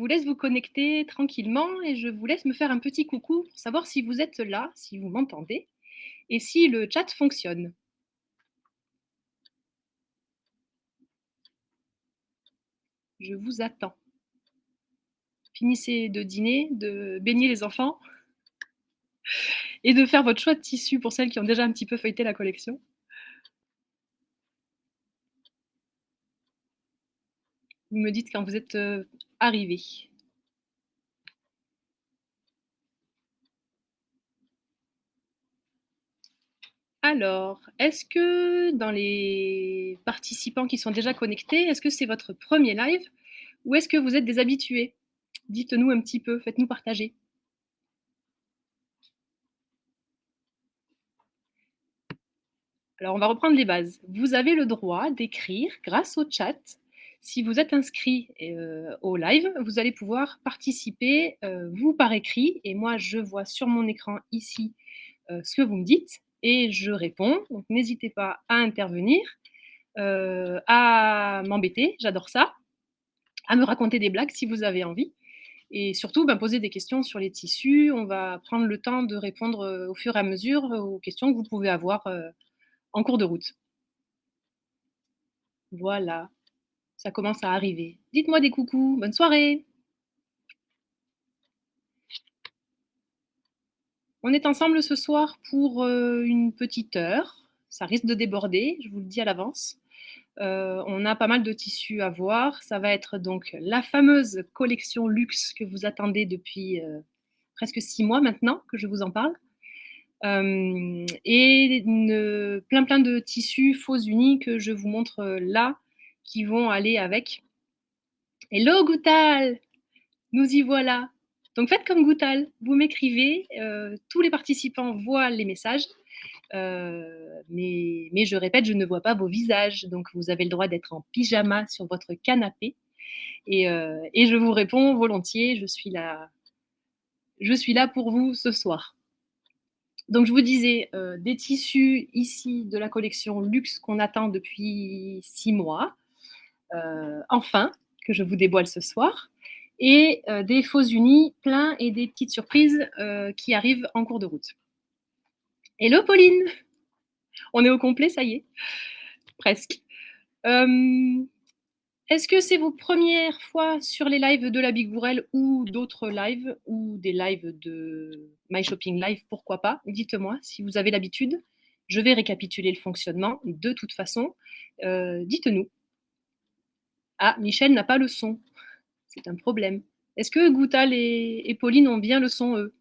vous laisse vous connecter tranquillement et je vous laisse me faire un petit coucou pour savoir si vous êtes là, si vous m'entendez et si le chat fonctionne. Je vous attends. Finissez de dîner, de baigner les enfants et de faire votre choix de tissu pour celles qui ont déjà un petit peu feuilleté la collection. Vous me dites quand vous êtes arrivés. Alors, est-ce que dans les participants qui sont déjà connectés, est-ce que c'est votre premier live ou est-ce que vous êtes des habitués? Dites-nous un petit peu, faites-nous partager. Alors, on va reprendre les bases. Vous avez le droit d'écrire grâce au chat. Si vous êtes inscrit au live, vous allez pouvoir participer, vous par écrit. Et moi, je vois sur mon écran ici ce que vous me dites et je réponds. Donc, n'hésitez pas à intervenir, à m'embêter, j'adore ça, à me raconter des blagues si vous avez envie. Et surtout, ben, poser des questions sur les tissus. On va prendre le temps de répondre au fur et à mesure aux questions que vous pouvez avoir en cours de route. Voilà, ça commence à arriver. Dites-moi des coucous, bonne soirée. On est ensemble ce soir pour une petite heure. Ça risque de déborder, je vous le dis à l'avance. On a pas mal de tissus à voir. Ça va être donc la fameuse collection luxe que vous attendez depuis presque 6 mois maintenant que je vous en parle. Et plein de tissus faux unis que je vous montre là, qui vont aller avec. Hello Goutal, nous y voilà. Donc faites comme Goutal, vous m'écrivez, tous les participants voient les messages, mais je répète, je ne vois pas vos visages, donc vous avez le droit d'être en pyjama sur votre canapé et je vous réponds volontiers, je suis là pour vous ce soir. Donc je vous disais, des tissus ici de la collection luxe qu'on attend depuis 6 mois, enfin, que je vous dévoile ce soir, et des faux unis pleins et des petites surprises qui arrivent en cours de route. Hello Pauline, on est au complet, ça y est, presque. Est-ce que c'est vos premières fois sur les lives de la Bigourelle ou d'autres lives ou des lives de My Shopping Live, pourquoi pas? Dites-moi si vous avez l'habitude. Je vais récapituler le fonctionnement de toute façon. Dites-nous. Ah, Michel n'a pas le son. C'est un problème. Est-ce que Goutal et Pauline ont bien le son, eux?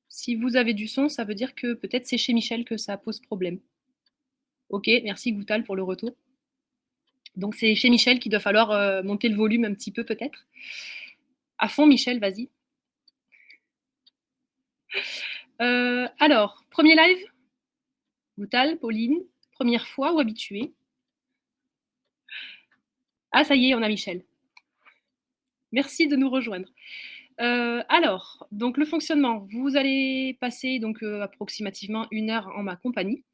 Si vous avez du son, ça veut dire que peut-être c'est chez Michel que ça pose problème. Ok, merci Goutal pour le retour. Donc c'est chez Michel qu'il doit falloir monter le volume un petit peu peut-être. À fond Michel, vas-y. Alors, premier live, Goutal, Pauline, première fois ou habitué? Ah ça y est, on a Michel. Merci de nous rejoindre. Alors, donc le fonctionnement, vous allez passer donc approximativement 1 heure en ma compagnie.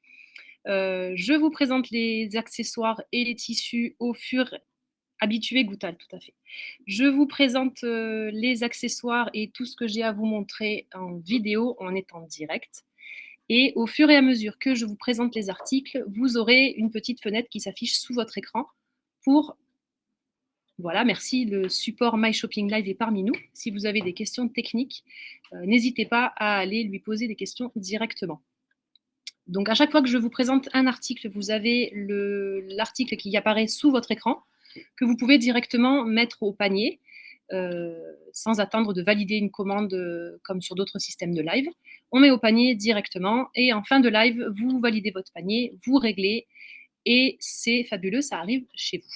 Je vous présente les accessoires et les tissus au fur habitué Goutal, tout à fait. Je vous présente les accessoires et tout ce que j'ai à vous montrer en vidéo en étant direct. Et au fur et à mesure que je vous présente les articles, vous aurez une petite fenêtre qui s'affiche sous votre écran pour, voilà, merci, le support My Shopping Live est parmi nous. Si vous avez des questions techniques, n'hésitez pas à aller lui poser des questions directement. Donc à chaque fois que je vous présente un article, vous avez l'article qui apparaît sous votre écran, que vous pouvez directement mettre au panier, sans attendre de valider une commande comme sur d'autres systèmes de live. On met au panier directement et en fin de live, vous validez votre panier, vous réglez et c'est fabuleux, ça arrive chez vous.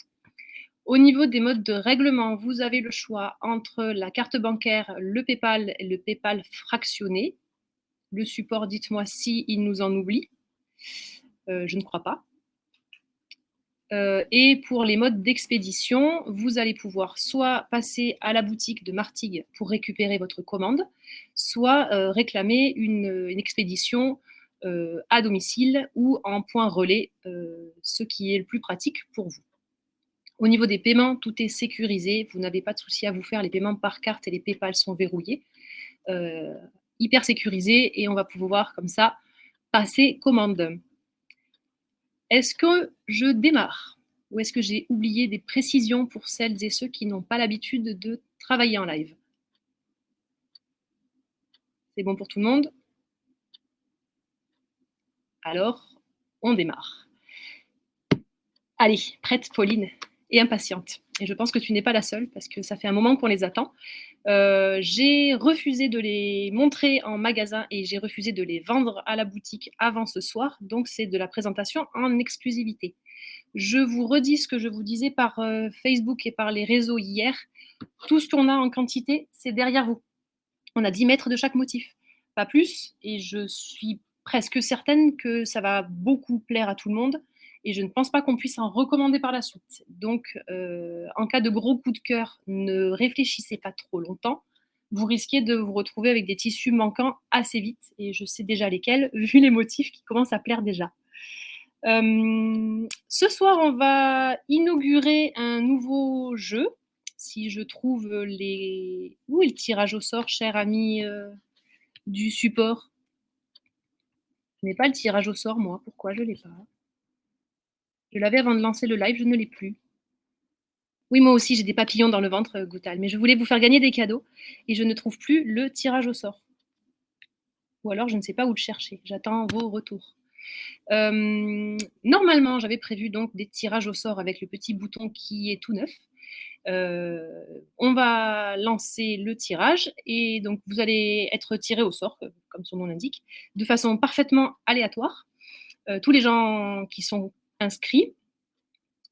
Au niveau des modes de règlement, vous avez le choix entre la carte bancaire, le PayPal et le PayPal fractionné. Le support, dites-moi si il nous en oublie. Je ne crois pas. Et pour les modes d'expédition, vous allez pouvoir soit passer à la boutique de Martigues pour récupérer votre commande, soit réclamer une expédition à domicile ou en point relais, ce qui est le plus pratique pour vous. Au niveau des paiements, tout est sécurisé. Vous n'avez pas de souci à vous faire. Les paiements par carte et les PayPal sont verrouillés. Hyper sécurisé et on va pouvoir comme ça passer commande. Est-ce que je démarre ou est-ce que j'ai oublié des précisions pour celles et ceux qui n'ont pas l'habitude de travailler en live? C'est bon pour tout le monde? Alors, on démarre. Allez, prête Pauline et impatiente. Et je pense que tu n'es pas la seule parce que ça fait un moment qu'on les attend. J'ai refusé de les montrer en magasin et j'ai refusé de les vendre à la boutique avant ce soir. Donc, c'est de la présentation en exclusivité. Je vous redis ce que je vous disais par Facebook et par les réseaux hier. Tout ce qu'on a en quantité, c'est derrière vous. On a 10 mètres de chaque motif, pas plus. Et je suis presque certaine que ça va beaucoup plaire à tout le monde. Et je ne pense pas qu'on puisse en recommander par la suite. Donc, en cas de gros coup de cœur, ne réfléchissez pas trop longtemps. Vous risquez de vous retrouver avec des tissus manquants assez vite. Et je sais déjà lesquels, vu les motifs qui commencent à plaire déjà. Ce soir, on va inaugurer un nouveau jeu. Si je trouve les... Où est le tirage au sort, cher ami du support? Je n'ai pas le tirage au sort, moi. Pourquoi je ne l'ai pas? Je l'avais avant de lancer le live, je ne l'ai plus. Oui, moi aussi, j'ai des papillons dans le ventre, Goutal. Mais je voulais vous faire gagner des cadeaux et je ne trouve plus le tirage au sort. Ou alors, je ne sais pas où le chercher. J'attends vos retours. Normalement, j'avais prévu donc des tirages au sort avec le petit bouton qui est tout neuf. On va lancer le tirage et donc vous allez être tiré au sort, comme son nom l'indique, de façon parfaitement aléatoire. Tous les gens qui sont inscrits,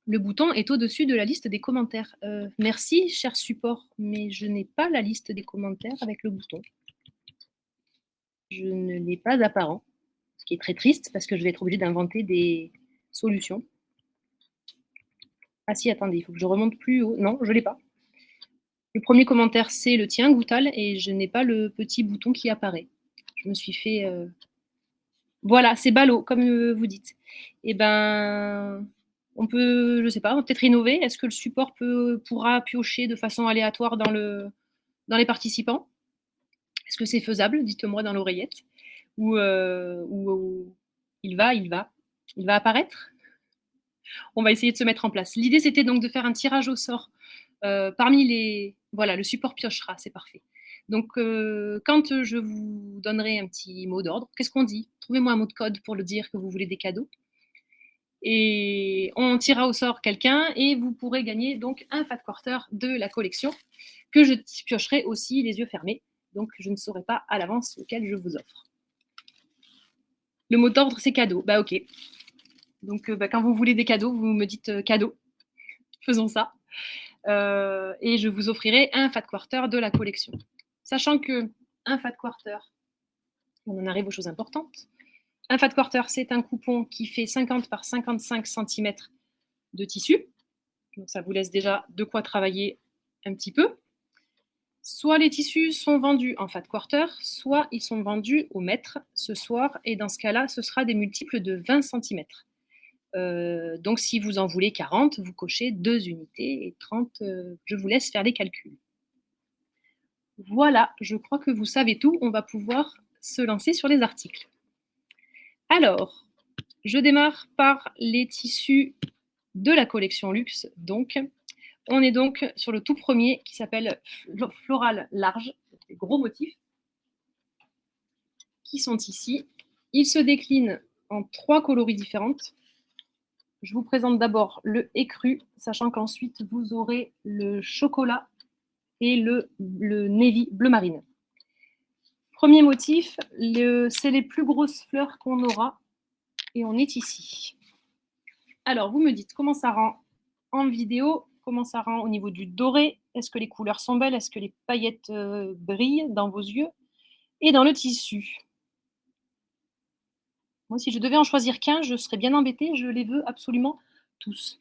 le bouton est au-dessus de la liste des commentaires. Merci, cher support, mais je n'ai pas la liste des commentaires avec le bouton. Je ne l'ai pas apparent, ce qui est très triste parce que je vais être obligée d'inventer des solutions. Ah si, attendez, il faut que je remonte plus haut. Non, je ne l'ai pas. Le premier commentaire, c'est le tien, Goutal, et je n'ai pas le petit bouton qui apparaît. Je me suis fait... Voilà, c'est ballot, comme vous dites. Eh ben, on peut, je ne sais pas, peut-être innover. Est-ce que le support pourra piocher de façon aléatoire dans les participants? Est-ce que c'est faisable? Dites-moi dans l'oreillette. Ou il va apparaître? On va essayer de se mettre en place. L'idée, c'était donc de faire un tirage au sort parmi les... Voilà, le support piochera, c'est parfait. Donc, quand je vous donnerai un petit mot d'ordre, qu'est-ce qu'on dit? Trouvez-moi un mot de code pour le dire que vous voulez des cadeaux. Et on tirera au sort quelqu'un et vous pourrez gagner donc un Fat Quarter de la collection que je piocherai aussi les yeux fermés. Donc, je ne saurai pas à l'avance lequel je vous offre. Le mot d'ordre, c'est cadeau. Bah, ok. Donc, quand vous voulez des cadeaux, vous me dites cadeau. Faisons ça. Et je vous offrirai un Fat Quarter de la collection. Sachant que un Fat Quarter, on en arrive aux choses importantes. Un Fat Quarter, c'est un coupon qui fait 50 par 55 cm de tissu. Donc ça vous laisse déjà de quoi travailler un petit peu. Soit les tissus sont vendus en Fat Quarter, soit ils sont vendus au mètre ce soir. Et dans ce cas-là, ce sera des multiples de 20 cm. Donc si vous en voulez 40, vous cochez 2 unités et 30, je vous laisse faire les calculs. Voilà, je crois que vous savez tout. On va pouvoir se lancer sur les articles. Alors, je démarre par les tissus de la collection Luxe. Donc, on est donc sur le tout premier qui s'appelle Floral Large, des gros motifs qui sont ici. Ils se déclinent en 3 coloris différentes. Je vous présente d'abord le écru, sachant qu'ensuite vous aurez le chocolat et le navy bleu marine. Premier motif, c'est les plus grosses fleurs qu'on aura et on est ici. Alors, vous me dites comment ça rend en vidéo, comment ça rend au niveau du doré, est-ce que les couleurs sont belles, est-ce que les paillettes brillent dans vos yeux et dans le tissu. Moi, si je devais en choisir qu'un, je serais bien embêtée, je les veux absolument tous.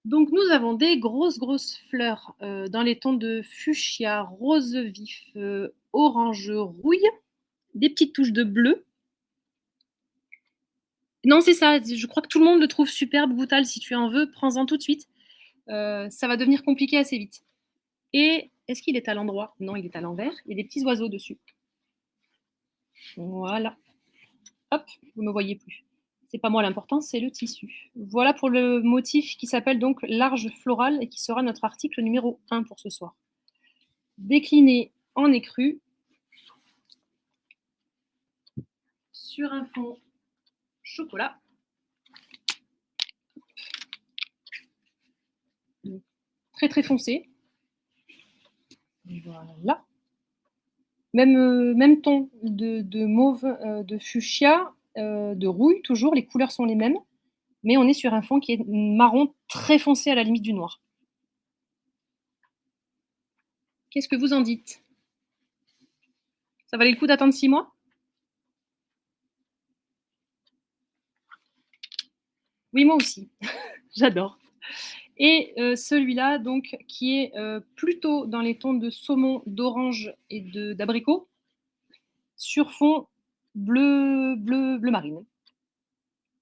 Donc, nous avons des grosses fleurs dans les tons de fuchsia, rose vif, orange rouille, des petites touches de bleu. Non, c'est ça, je crois que tout le monde le trouve superbe, Goutal. Si tu en veux, prends-en tout de suite. ça va devenir compliqué assez vite. Et est-ce qu'il est à l'endroit? Non, il est à l'envers. Il y a des petits oiseaux dessus. Voilà. Hop, vous ne me voyez plus. C'est pas moi l'important, c'est le tissu. Voilà pour le motif qui s'appelle donc large floral et qui sera notre article numéro 1 pour ce soir. Décliné en écru sur un fond chocolat. Très très foncé. Voilà. Même ton de mauve, de fuchsia, de rouille toujours, les couleurs sont les mêmes, mais on est sur un fond qui est marron très foncé à la limite du noir. Qu'est-ce que vous en dites? Ça valait le coup d'attendre 6 mois? Oui, moi aussi. J'adore. Et celui-là, donc, qui est plutôt dans les tons de saumon, d'orange et d'abricot, sur fond bleu marine.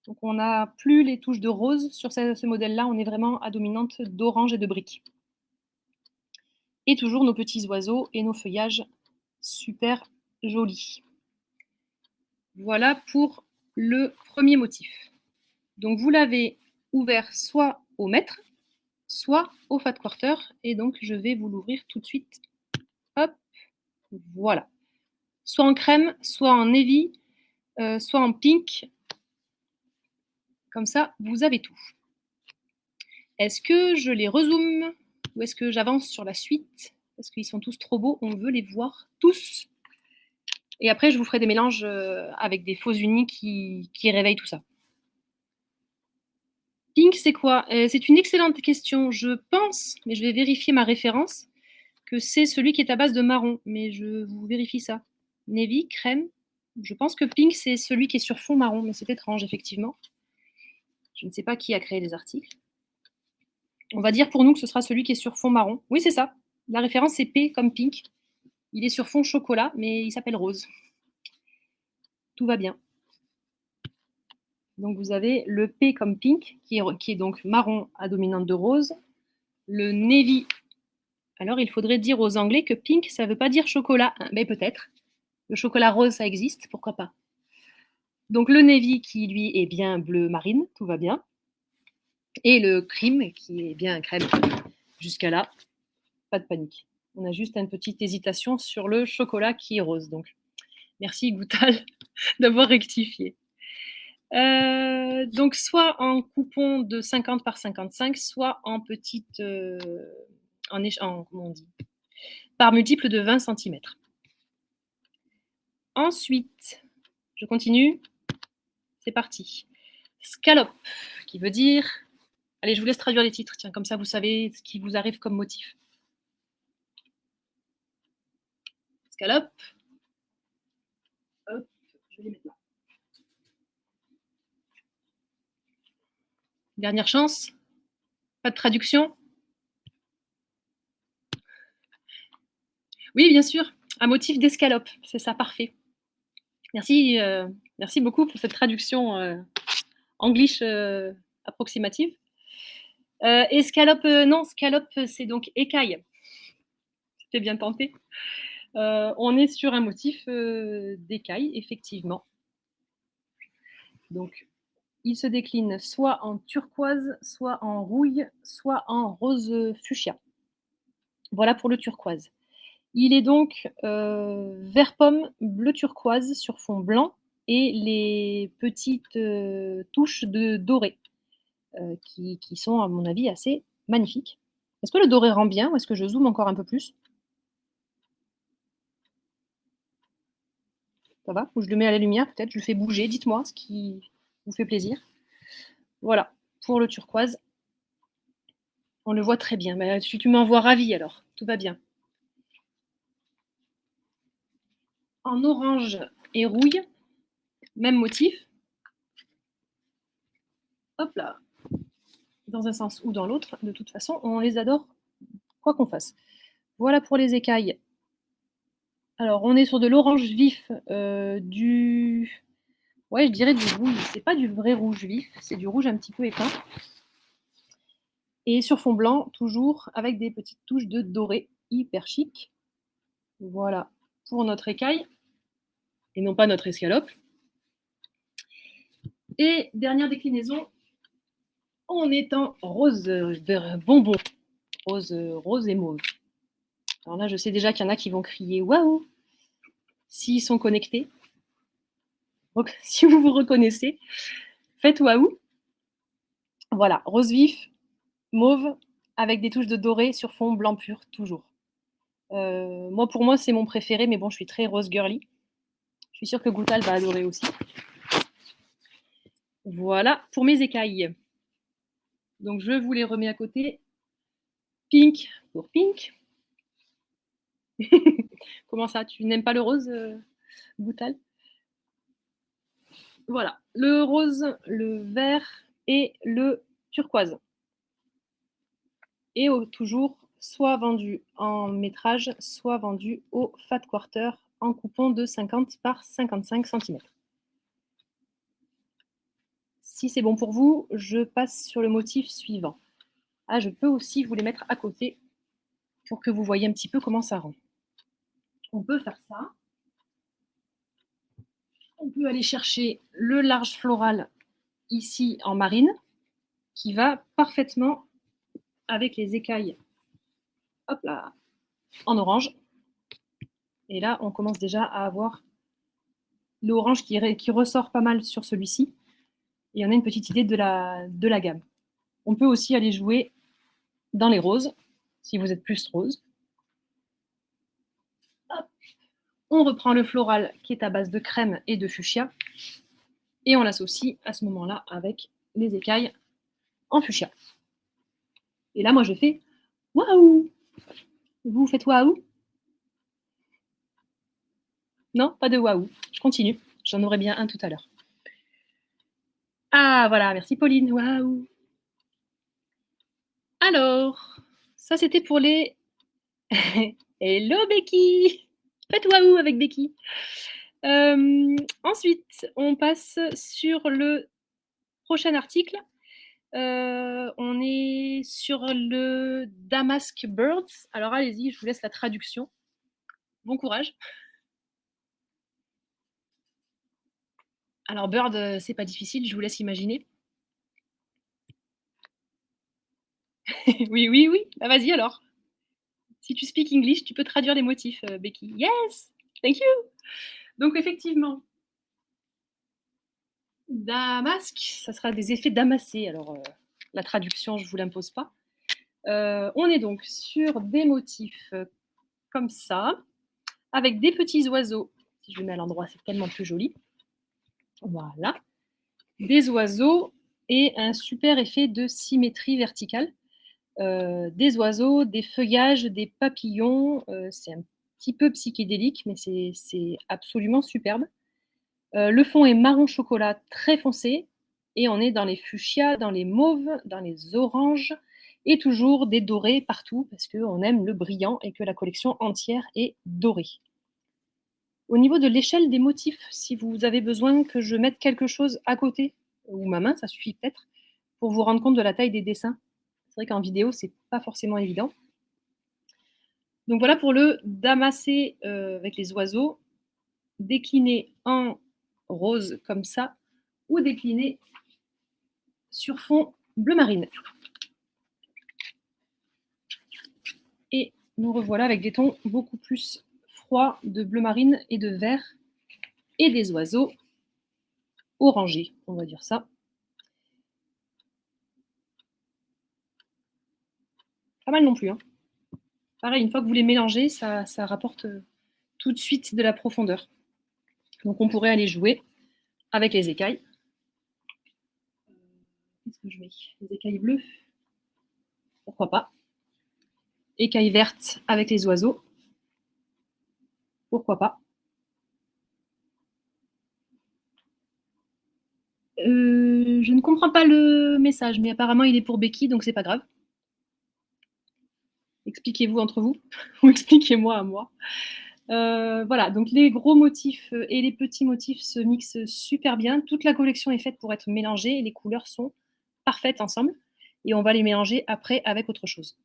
Donc on n'a plus les touches de rose sur ce modèle-là, on est vraiment à dominante d'orange et de brique. Et toujours nos petits oiseaux et nos feuillages super jolis. Voilà pour le premier motif. Donc vous l'avez ouvert soit au mètre, soit au fat quarter, et donc je vais vous l'ouvrir tout de suite. Hop, voilà. Soit en crème, soit en navy, soit en pink. Comme ça, vous avez tout. Est-ce que je les rezoome ou est-ce que j'avance sur la suite? Parce qu'ils sont tous trop beaux, on veut les voir tous. Et après, je vous ferai des mélanges avec des faux unis qui réveillent tout ça. Pink, c'est quoi? C'est une excellente question. Je pense, mais je vais vérifier ma référence, que c'est celui qui est à base de marron. Mais je vous vérifie ça. Navy, crème. Je pense que pink, c'est celui qui est sur fond marron, mais c'est étrange, effectivement. Je ne sais pas qui a créé les articles. On va dire pour nous que ce sera celui qui est sur fond marron. Oui, c'est ça. La référence, c'est P comme pink. Il est sur fond chocolat, mais il s'appelle rose. Tout va bien. Donc vous avez le P comme pink, qui est donc marron à dominante de rose. Le navy. Alors il faudrait dire aux Anglais que pink, ça ne veut pas dire chocolat. Mais peut-être. Le chocolat rose, ça existe, pourquoi pas. Donc le navy qui, lui, est bien bleu marine, tout va bien. Et le cream, qui est bien crème. Jusqu'à là, pas de panique. On a juste une petite hésitation sur le chocolat qui est rose. Donc, merci Goutal d'avoir rectifié. Donc, soit en coupon de 50 par 55, soit en petite, comment on dit, par multiple de 20 cm. Ensuite, je continue. C'est parti. Scallop, qui veut dire... Allez, je vous laisse traduire les titres. Tiens, comme ça, vous savez ce qui vous arrive comme motif. Scallop. Hop, je vais les mettre là. Dernière chance. Pas de traduction? Oui, bien sûr. Un motif d'escalope. C'est ça, parfait. Merci, merci beaucoup pour cette traduction English approximative. Escalope, non, scalope, c'est donc écaille. C'était bien tenté. On est sur un motif d'écaille, effectivement. Donc, il se décline soit en turquoise, soit en rouille, soit en rose fuchsia. Voilà pour le turquoise. Il est donc vert pomme, bleu turquoise sur fond blanc et les petites touches de doré qui sont, à mon avis, assez magnifiques. Est-ce que le doré rend bien ou est-ce que je zoome encore un peu plus? Ça va? Ou je le mets à la lumière peut-être, je le fais bouger, dites-moi ce qui vous fait plaisir. Voilà, pour le turquoise. On le voit très bien. Mais tu m'envoies ravi alors, tout va bien. En orange et rouille, même motif. Hop là, dans un sens ou dans l'autre, de toute façon, on les adore, quoi qu'on fasse. Voilà pour les écailles. Alors, on est sur de l'orange vif, ouais, je dirais du rouge. C'est pas du vrai rouge vif, c'est du rouge un petit peu éteint. Et sur fond blanc, toujours avec des petites touches de doré, hyper chic. Voilà pour notre écaille et non pas notre escalope. Et dernière déclinaison, on est en rose bonbon, rose et mauve. Alors là, je sais déjà qu'il y en a qui vont crier waouh s'ils sont connectés. Donc, si vous vous reconnaissez, faites waouh. Voilà, rose vif, mauve, avec des touches de doré sur fond blanc pur, toujours. Pour moi, c'est mon préféré, mais bon, je suis très rose girly. Je suis sûre que Goutal va adorer aussi. Voilà pour mes écailles. Donc, je vous les remets à côté. Pink pour pink. Comment ça, tu n'aimes pas le rose, Goutal? Voilà, le rose, le vert et le turquoise. Et toujours soit vendu en métrage, soit vendu au fat quarter en coupon de 50 par 55 cm. Si c'est bon pour vous, je passe sur le motif suivant. Ah, je peux aussi vous les mettre à côté pour que vous voyez un petit peu comment ça rend. On peut faire ça. On peut aller chercher le large floral ici en marine qui va parfaitement avec les écailles, hop là, en orange. Et là, on commence déjà à avoir l'orange qui ressort pas mal sur celui-ci. Et on a une petite idée de la gamme. On peut aussi aller jouer dans les roses, si vous êtes plus rose. Hop. On reprend le floral qui est à base de crème et de fuchsia. Et on l'associe à ce moment-là avec les écailles en fuchsia. Et là, moi, je fais waouh! Vous faites waouh? Non, pas de waouh. Je continue. J'en aurai bien un tout à l'heure. Ah, voilà, merci Pauline. Waouh! Alors, ça c'était pour les. Hello Becky! Faites waouh avec Becky. Ensuite, on passe sur le prochain article. On est sur le Damask Birds. Alors allez-y, je vous laisse la traduction. Bon courage. Alors bird, c'est pas difficile, je vous laisse imaginer. Oui, oui, oui. Bah, vas-y alors. Si tu speak English, tu peux traduire les motifs, Becky. Yes! Thank you! Donc effectivement, Damasque, ça sera des effets damassés. Alors la traduction, je ne vous l'impose pas. On est donc sur des motifs comme ça, avec des petits oiseaux. Si je le mets à l'endroit, c'est tellement plus joli. Voilà. Des oiseaux et un super effet de symétrie verticale. Des oiseaux, des feuillages, des papillons. C'est un petit peu psychédélique, mais c'est absolument superbe. Le fond est marron chocolat très foncé et on est dans les fuchsias, dans les mauves, dans les oranges et toujours des dorés partout parce qu'on aime le brillant et que la collection entière est dorée. Au niveau de l'échelle des motifs, si vous avez besoin que je mette quelque chose à côté, ou ma main, ça suffit peut-être, pour vous rendre compte de la taille des dessins. C'est vrai qu'en vidéo, c'est pas forcément évident. Donc voilà pour le damassé avec les oiseaux, décliné en rose comme ça, ou décliné sur fond bleu marine. Et nous revoilà avec des tons beaucoup plus froids de bleu marine et de vert et des oiseaux orangés, on va dire ça. Pas mal non plus. Hein. Pareil, une fois que vous les mélangez, ça rapporte tout de suite de la profondeur. Donc on pourrait aller jouer avec les écailles. Qu'est-ce que je mets? Les écailles bleues? Pourquoi pas? Écailles vertes avec les oiseaux? Pourquoi pas? Je ne comprends pas le message, mais apparemment il est pour Becky, donc c'est pas grave. Expliquez-vous entre vous, ou expliquez-moi à moi. Voilà, donc les gros motifs et les petits motifs se mixent super bien. Toute la collection est faite pour être mélangée et les couleurs sont parfaites ensemble. et on va les mélanger après avec autre chose.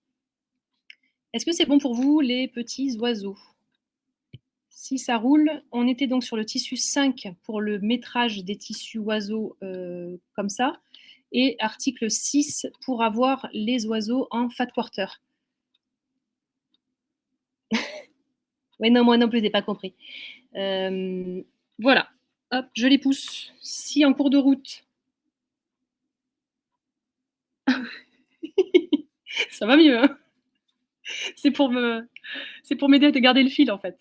Est-ce que c'est bon pour vous, les petits oiseaux? Si ça roule, on était donc sur le tissu 5 pour le métrage des tissus oiseaux comme ça, et article 6 pour avoir les oiseaux en fat quarter. Oui, non, moi non plus, je n'ai pas compris. Voilà, hop, je les pousse. Si en cours de route, ça va mieux, hein. C'est pour m'aider à te garder le fil, en fait.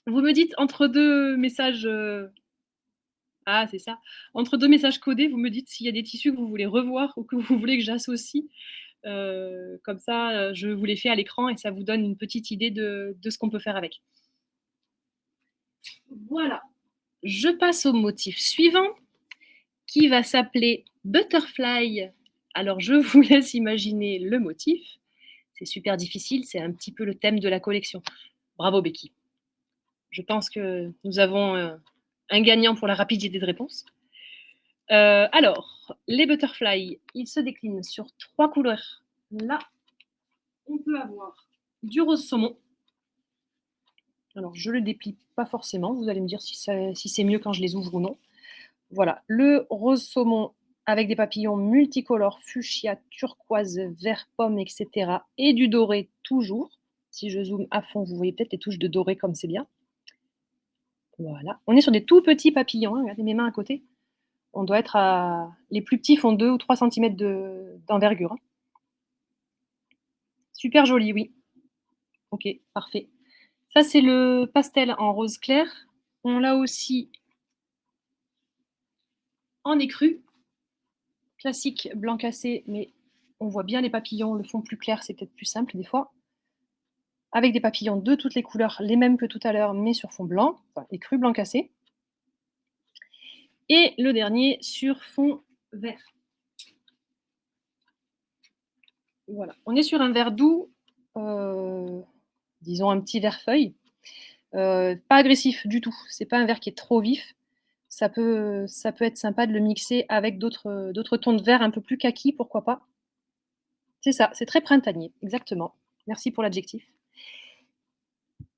Vous me dites entre 2 messages, ah, c'est ça. Entre 2 messages codés, vous me dites s'il y a des tissus que vous voulez revoir ou que vous voulez que j'associe. Comme ça, je vous les fais à l'écran et ça vous donne une petite idée de ce qu'on peut faire avec. Voilà. Je passe au motif suivant qui va s'appeler Butterfly. Alors, je vous laisse imaginer le motif. C'est super difficile, c'est un petit peu le thème de la collection. Bravo, Becky. Je pense que nous avons un gagnant pour la rapidité de réponse. Alors, les butterflies, ils se déclinent sur 3 couleurs. Là, on peut avoir du rose saumon. Alors, je ne le déplie pas forcément. Vous allez me dire si c'est mieux quand je les ouvre ou non. Voilà, le rose saumon avec des papillons multicolores, fuchsia, turquoise, vert pomme, etc. Et du doré toujours. Si je zoome à fond, vous voyez peut-être les touches de doré comme c'est bien. Voilà. On est sur des tout petits papillons. Hein. Regardez mes mains à côté. On doit être à... Les plus petits font 2 ou 3 cm d'envergure. Hein. Super joli, oui. Ok, parfait. Ça, c'est le pastel en rose clair. On l'a aussi en écru. Classique blanc cassé, mais on voit bien les papillons. Le fond plus clair, c'est peut-être plus simple des fois. Avec des papillons de toutes les couleurs, les mêmes que tout à l'heure, mais sur fond blanc, enfin, écru blanc cassé. Et le dernier sur fond vert. Voilà. On est sur un vert doux, disons un petit vert feuille. Pas agressif du tout. C'est pas un vert qui est trop vif. Ça peut être sympa de le mixer avec d'autres tons de vert un peu plus kaki, pourquoi pas. C'est ça, c'est très printanier, exactement. Merci pour l'adjectif.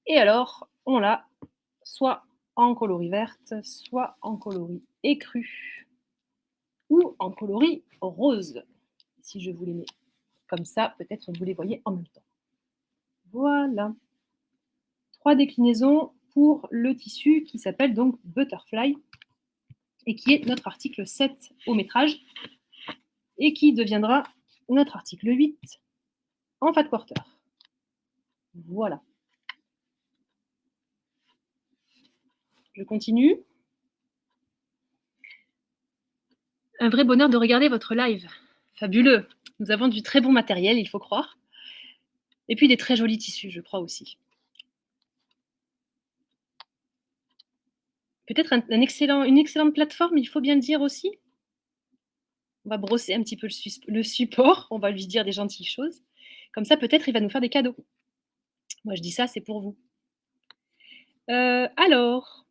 Et alors, on l'a soit en coloris verte, soit en coloris écru, ou en coloris rose. Si je vous les mets comme ça, peut-être vous les voyez en même temps. Voilà. 3 déclinaisons pour le tissu qui s'appelle donc Butterfly et qui est notre article 7 au métrage et qui deviendra notre article 8 en fat quarter. Voilà. Je continue. Un vrai bonheur de regarder votre live. Fabuleux. Nous avons du très bon matériel, il faut croire. Et puis des très jolis tissus, je crois aussi. Peut-être une excellente plateforme, il faut bien le dire aussi. On va brosser un petit peu le support, on va lui dire des gentilles choses. Comme ça, peut-être, il va nous faire des cadeaux. Moi, je dis ça, c'est pour vous. Alors,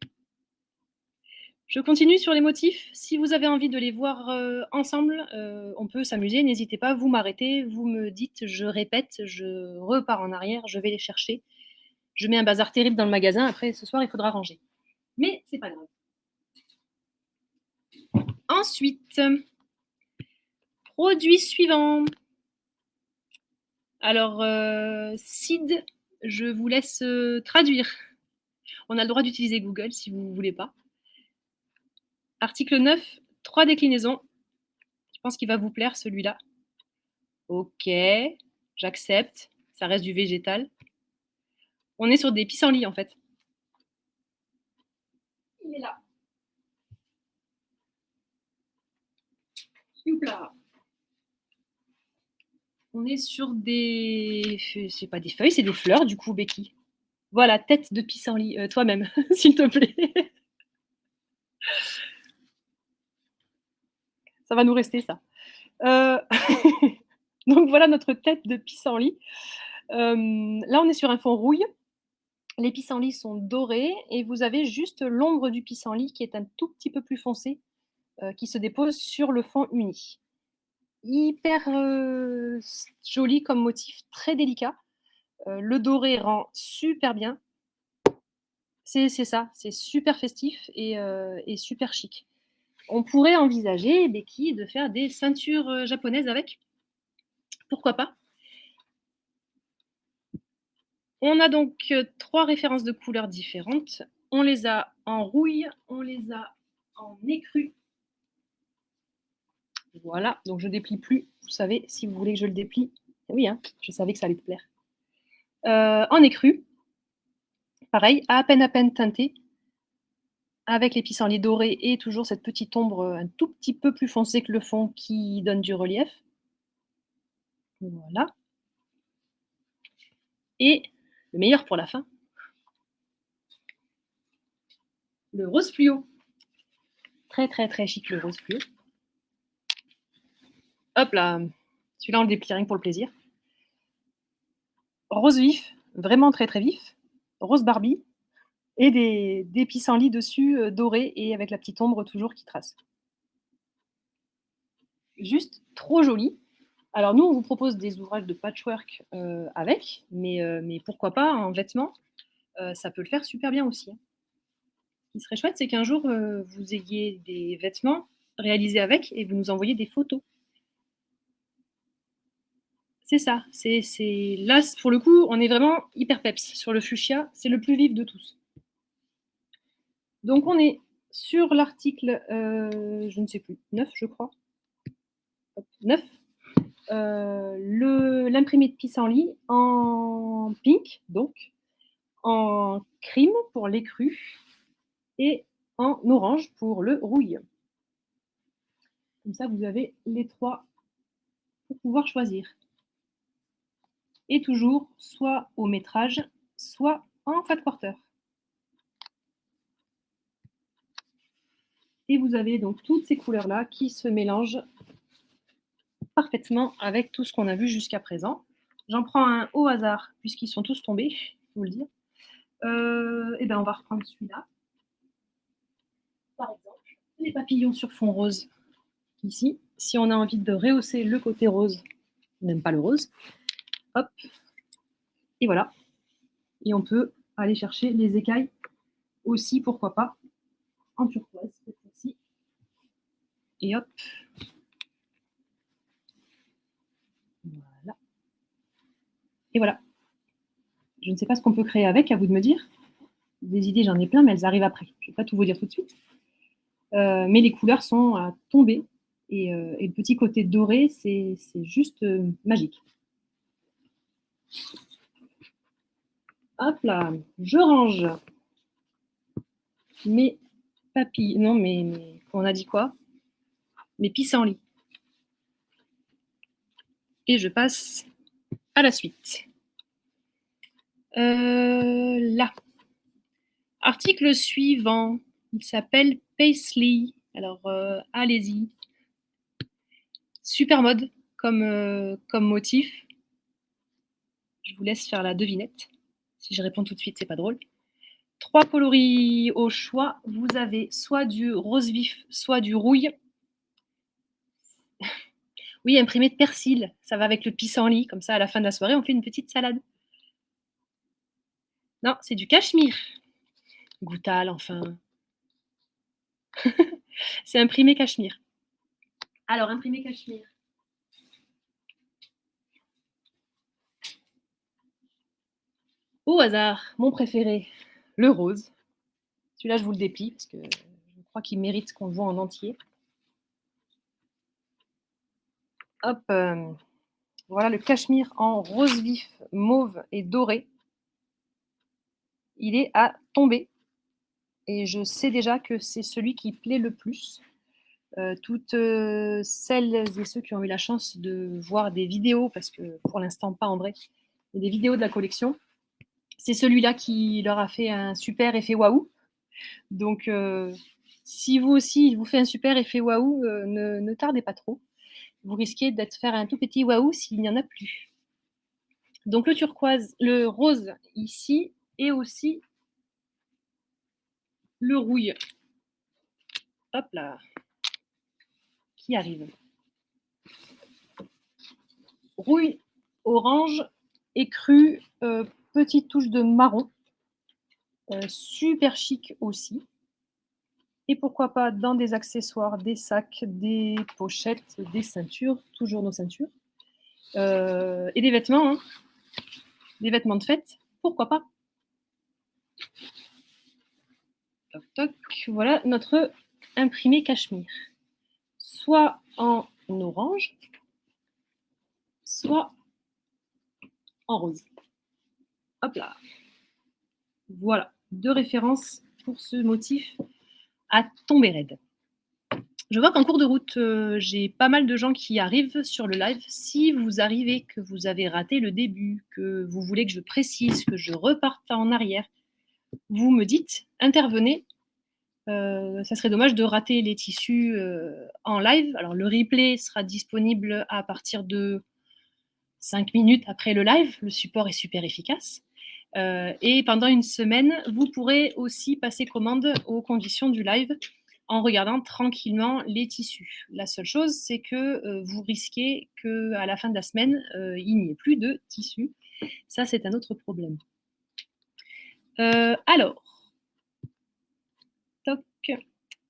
je continue sur les motifs. Si vous avez envie de les voir ensemble, on peut s'amuser. N'hésitez pas, vous m'arrêtez, vous me dites, je répète, je repars en arrière, je vais les chercher. Je mets un bazar terrible dans le magasin. Après, ce soir, il faudra ranger. Mais c'est pas grave. Ensuite, produit suivant. Alors, Sid, je vous laisse traduire. On a le droit d'utiliser Google si vous ne voulez pas. Article 9, 3 déclinaisons. Je pense qu'il va vous plaire celui-là. Ok, j'accepte. Ça reste du végétal. On est sur des pissenlits en fait. Il est là. Youpla. On est sur des... C'est pas des feuilles, c'est des fleurs du coup, Becky. Voilà, tête de pissenlit. Toi-même, s'il te plaît. Ça va nous rester ça. Donc voilà notre tête de pissenlit. Là, on est sur un fond rouille. Les pissenlits sont dorés et vous avez juste l'ombre du pissenlit qui est un tout petit peu plus foncé, qui se dépose sur le fond uni. hyper, joli comme motif, très délicat. Le doré rend super bien. C'est ça, c'est super festif et super chic. On pourrait envisager, Becky, de faire des ceintures, japonaises avec. Pourquoi pas? On a donc, 3 références de couleurs différentes. On les a en rouille, on les a en écru. Voilà, donc je déplie plus. Vous savez, si vous voulez que je le déplie, oui, hein, je savais que ça allait te plaire. En écru, pareil, à peine teinté, avec les pissenlits dorés et toujours cette petite ombre, un tout petit peu plus foncée que le fond qui donne du relief. Voilà. Et le meilleur pour la fin, le rose fluo. Très, très, très chic, le rose fluo. Hop là, celui-là, on le déplie rien que pour le plaisir. Rose vif, vraiment très, très vif. Rose Barbie et des pissenlits dessus, dorés et avec la petite ombre toujours qui trace. Juste trop joli. Alors nous, on vous propose des ouvrages de patchwork, avec, mais pourquoi pas en vêtements, ça peut le faire super bien aussi, hein. Ce qui serait chouette, c'est qu'un jour, vous ayez des vêtements réalisés avec et vous nous envoyez des photos. C'est ça, c'est là, pour le coup, on est vraiment hyper peps sur le fuchsia, c'est le plus vif de tous. Donc on est sur l'article, je ne sais plus, 9 je crois. Hop, 9. L'imprimé de pissenlit en pink, donc en crime pour l'écru et en orange pour le rouille. Comme ça, vous avez les 3 pour pouvoir choisir. Et toujours soit au métrage, soit en fat quarter. Et vous avez donc toutes ces couleurs-là qui se mélangent parfaitement avec tout ce qu'on a vu jusqu'à présent. J'en prends un au hasard, puisqu'ils sont tous tombés, je vous le dire. Et ben on va reprendre celui-là. Par exemple, les papillons sur fond rose, ici. Si on a envie de rehausser le côté rose, on n'aime pas le rose, hop, et voilà. Et on peut aller chercher les écailles aussi, pourquoi pas, en turquoise, cette fois-ci. Et hop. Voilà. Et voilà. Je ne sais pas ce qu'on peut créer avec, à vous de me dire. Des idées, j'en ai plein, mais elles arrivent après. Je ne vais pas tout vous dire tout de suite. Mais les couleurs sont à tomber. Et le petit côté doré, c'est juste magique. Hop là, je range mes papilles. Non, mais on a dit quoi? Mes pissenlits. Et je passe à la suite. Là. Article suivant. Il s'appelle Paisley. Alors, allez-y. Super mode comme motif. Je vous laisse faire la devinette. Si je réponds tout de suite, c'est pas drôle. 3 coloris au choix. Vous avez soit du rose vif, soit du rouille. Oui, imprimé de persil. Ça va avec le pissenlit. Comme ça, à la fin de la soirée, on fait une petite salade. Non, c'est du cachemire. Goutal, enfin. C'est imprimé cachemire. Alors, imprimé cachemire. Au hasard, mon préféré, le rose. Celui-là, je vous le déplie parce que je crois qu'il mérite qu'on le voit en entier. Hop, voilà le cachemire en rose vif, mauve et doré. Il est à tomber. Et je sais déjà que c'est celui qui plaît le plus. Toutes celles et ceux qui ont eu la chance de voir des vidéos, parce que pour l'instant pas en vrai, mais des vidéos de la collection, c'est celui-là qui leur a fait un super effet waouh. Donc si vous aussi, il vous fait un super effet waouh, ne tardez pas trop. Vous risquez d'être faire un tout petit waouh s'il n'y en a plus. Donc le turquoise, le rose ici, et aussi le rouille. Hop là, qui arrive. rouille, orange, écru, petite touche de marron, super chic aussi. Et pourquoi pas dans des accessoires, des sacs, des pochettes, des ceintures, toujours nos ceintures, et des vêtements, hein, des vêtements de fête, pourquoi pas. Toc toc, voilà notre imprimé cachemire. Soit en orange, soit en rose. Hop là. Voilà, 2 références pour ce motif à tomber raide. Je vois qu'en cours de route, j'ai pas mal de gens qui arrivent sur le live. Si vous arrivez, que vous avez raté le début, que vous voulez que je précise, que je reparte en arrière, vous me dites, intervenez. Ça serait dommage de rater les tissus en live. Alors le replay sera disponible à partir de 5 minutes après le live. Le support est super efficace. Et pendant une semaine, vous pourrez aussi passer commande aux conditions du live en regardant tranquillement les tissus. La seule chose, c'est que vous risquez qu'à la fin de la semaine, il n'y ait plus de tissus. Ça, c'est un autre problème. Alors, toc.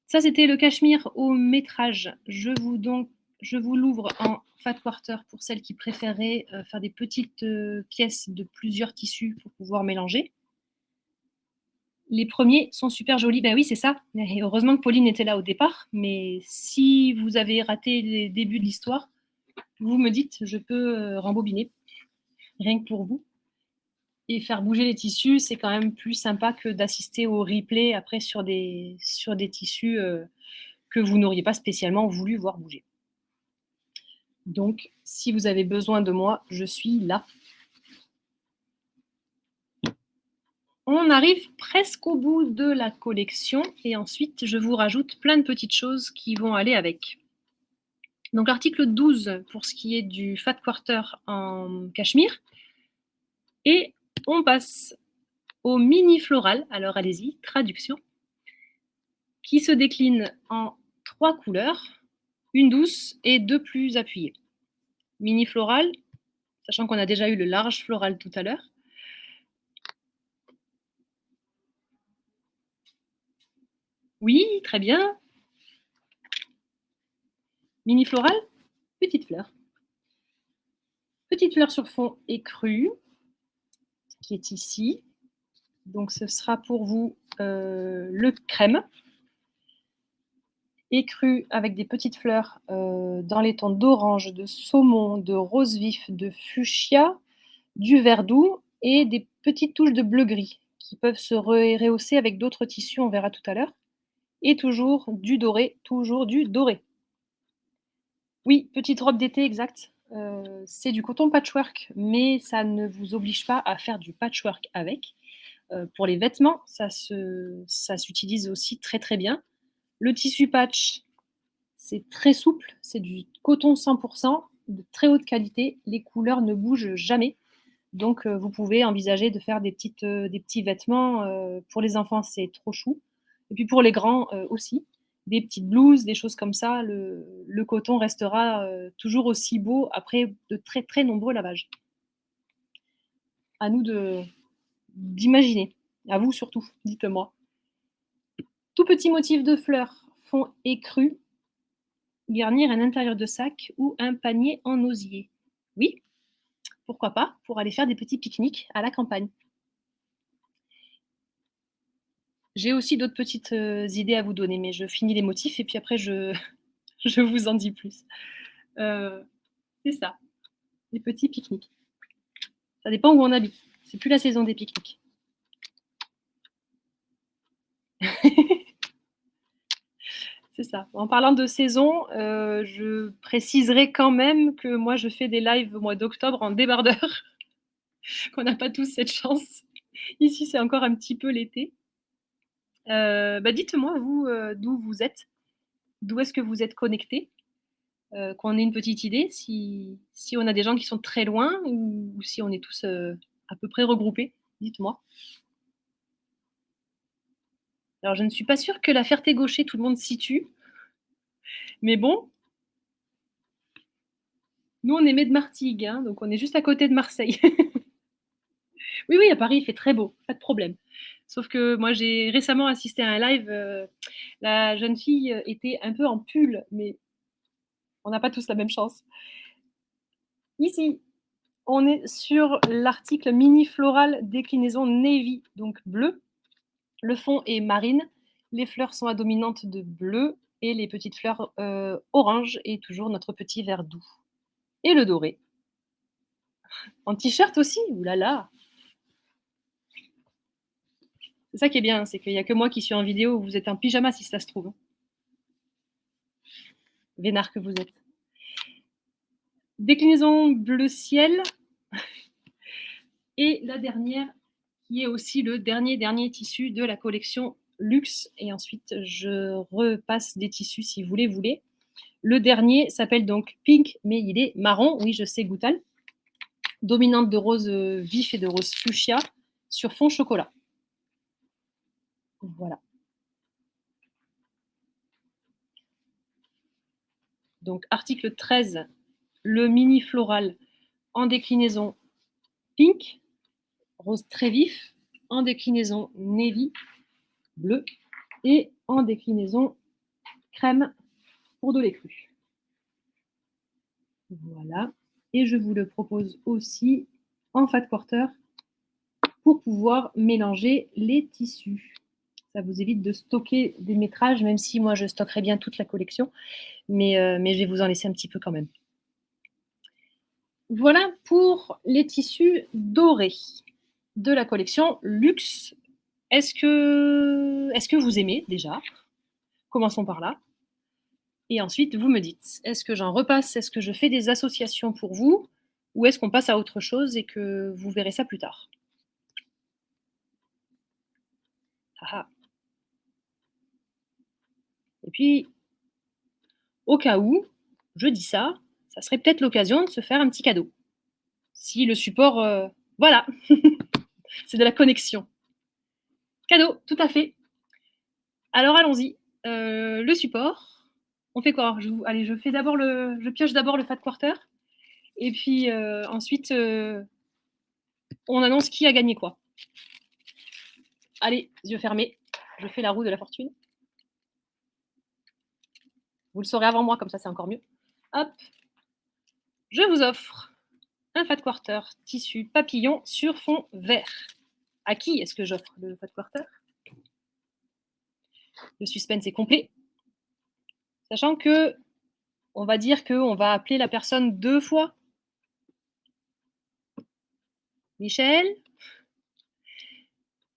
Ça, c'était le cachemire au métrage. Je vous l'ouvre en fat quarter pour celles qui préféraient faire des petites pièces de plusieurs tissus pour pouvoir mélanger. Les premiers sont super jolis. Ben oui, c'est ça. Et heureusement que Pauline était là au départ. Mais si vous avez raté les débuts de l'histoire, vous me dites, je peux rembobiner. Rien que pour vous. Et faire bouger les tissus, c'est quand même plus sympa que d'assister au replay après sur des tissus que vous n'auriez pas spécialement voulu voir bouger. Donc, si vous avez besoin de moi, je suis là. On arrive presque au bout de la collection et ensuite, je vous rajoute plein de petites choses qui vont aller avec. Donc, article 12 pour ce qui est du fat quarter en cachemire. Et on passe au mini floral. Alors, allez-y, traduction. Qui se décline en 3 couleurs, une douce et 2 plus appuyées. Mini floral, sachant qu'on a déjà eu le large floral tout à l'heure. Oui, très bien. Mini floral, petite fleur. Petite fleur sur fond écru, qui est ici. Donc ce sera pour vous le crème. Écru avec des petites fleurs dans les tons d'orange, de saumon, de rose vif, de fuchsia, du vert doux et des petites touches de bleu-gris qui peuvent se rehausser avec d'autres tissus, on verra tout à l'heure. Et toujours du doré, toujours du doré. Oui, petite robe d'été, exact. C'est du coton patchwork, mais ça ne vous oblige pas à faire du patchwork avec. Pour les vêtements, ça s'utilise aussi très très bien. Le tissu patch, c'est très souple, c'est du coton 100%, de très haute qualité. Les couleurs ne bougent jamais. Donc, vous pouvez envisager de faire des petits vêtements. Pour les enfants, c'est trop chou. Et puis pour les grands aussi, des petites blouses, des choses comme ça. Le coton restera toujours aussi beau après de très très nombreux lavages. À nous d'imaginer. À vous surtout, dites-moi. Tout petit motif de fleurs, fond écru, garnir un intérieur de sac ou un panier en osier. Oui, pourquoi pas, pour aller faire des petits pique-niques à la campagne. J'ai aussi d'autres petites idées à vous donner, mais je finis les motifs et puis après je vous en dis plus. C'est ça, les petits pique-niques. Ça dépend où on habite. C'est plus la saison des pique-niques. C'est ça. En parlant de saison, je préciserai quand même que moi je fais des lives au mois d'octobre en débardeur, qu'on n'a pas tous cette chance. Ici, c'est encore un petit peu l'été. Dites-moi, vous, d'où vous êtes. D'où est-ce que vous êtes connectés, qu'on ait une petite idée, si on a des gens qui sont très loin ou si on est tous à peu près regroupés. Dites-moi. Alors, je ne suis pas sûre que la Ferté-Gaucher, tout le monde se situe. Mais bon, Nous, on est de Martigues, hein, donc on est juste à côté de Marseille. Oui, oui, à Paris, il fait très beau, pas de problème. Sauf que moi, j'ai récemment assisté à un live, la jeune fille était un peu en pull, mais on n'a pas tous la même chance. Ici, on est sur l'article mini floral déclinaison navy, donc bleu. Le fond est marine, les fleurs sont à dominante de bleu et les petites fleurs orange et toujours notre petit vert doux. Et le doré. En t-shirt aussi, oulala. C'est ça qui est bien, c'est qu'il n'y a que moi qui suis en vidéo, vous êtes en pyjama si ça se trouve. Vénard que vous êtes. Déclinaison bleu ciel. Et la dernière, qui est aussi le dernier tissu de la collection Luxe. Et ensuite, je repasse des tissus si vous les voulez. Le dernier s'appelle donc Pink, mais il est marron. Oui, je sais, Goutal. Dominante de rose vif et de rose fuchsia sur fond chocolat. Voilà. Donc, article 13, le mini floral en déclinaison pink, rose très vif, en déclinaison navy, bleu, et en déclinaison crème pour de lait cru. Voilà. Et je vous le propose aussi en fat quarter pour pouvoir mélanger les tissus. Ça vous évite de stocker des métrages, même si moi je stockerai bien toute la collection, mais je vais vous en laisser un petit peu quand même. Voilà pour les tissus dorés de la collection Luxe. Est-ce que vous aimez déjà? Commençons par là. Et ensuite, vous me dites, est-ce que j'en repasse? Est-ce que je fais des associations pour vous? Ou est-ce qu'on passe à autre chose et que vous verrez ça plus tard? Ah ah. Et puis, au cas où, je dis ça, ça serait peut-être l'occasion de se faire un petit cadeau. Si le support... voilà, c'est de la connexion. Cadeau, tout à fait. Alors allons-y. Le support, on fait quoi? Allez, je pioche d'abord le fat quarter. Et puis ensuite, on annonce qui a gagné quoi. Allez, yeux fermés, je fais la roue de la fortune. Vous le saurez avant moi, comme ça c'est encore mieux. Hop, je vous offre un fat quarter tissu papillon sur fond vert. À qui est-ce que j'offre le fat quarter? Le suspense est complet. Sachant que, on va dire qu'on va appeler la personne 2 fois. Michel,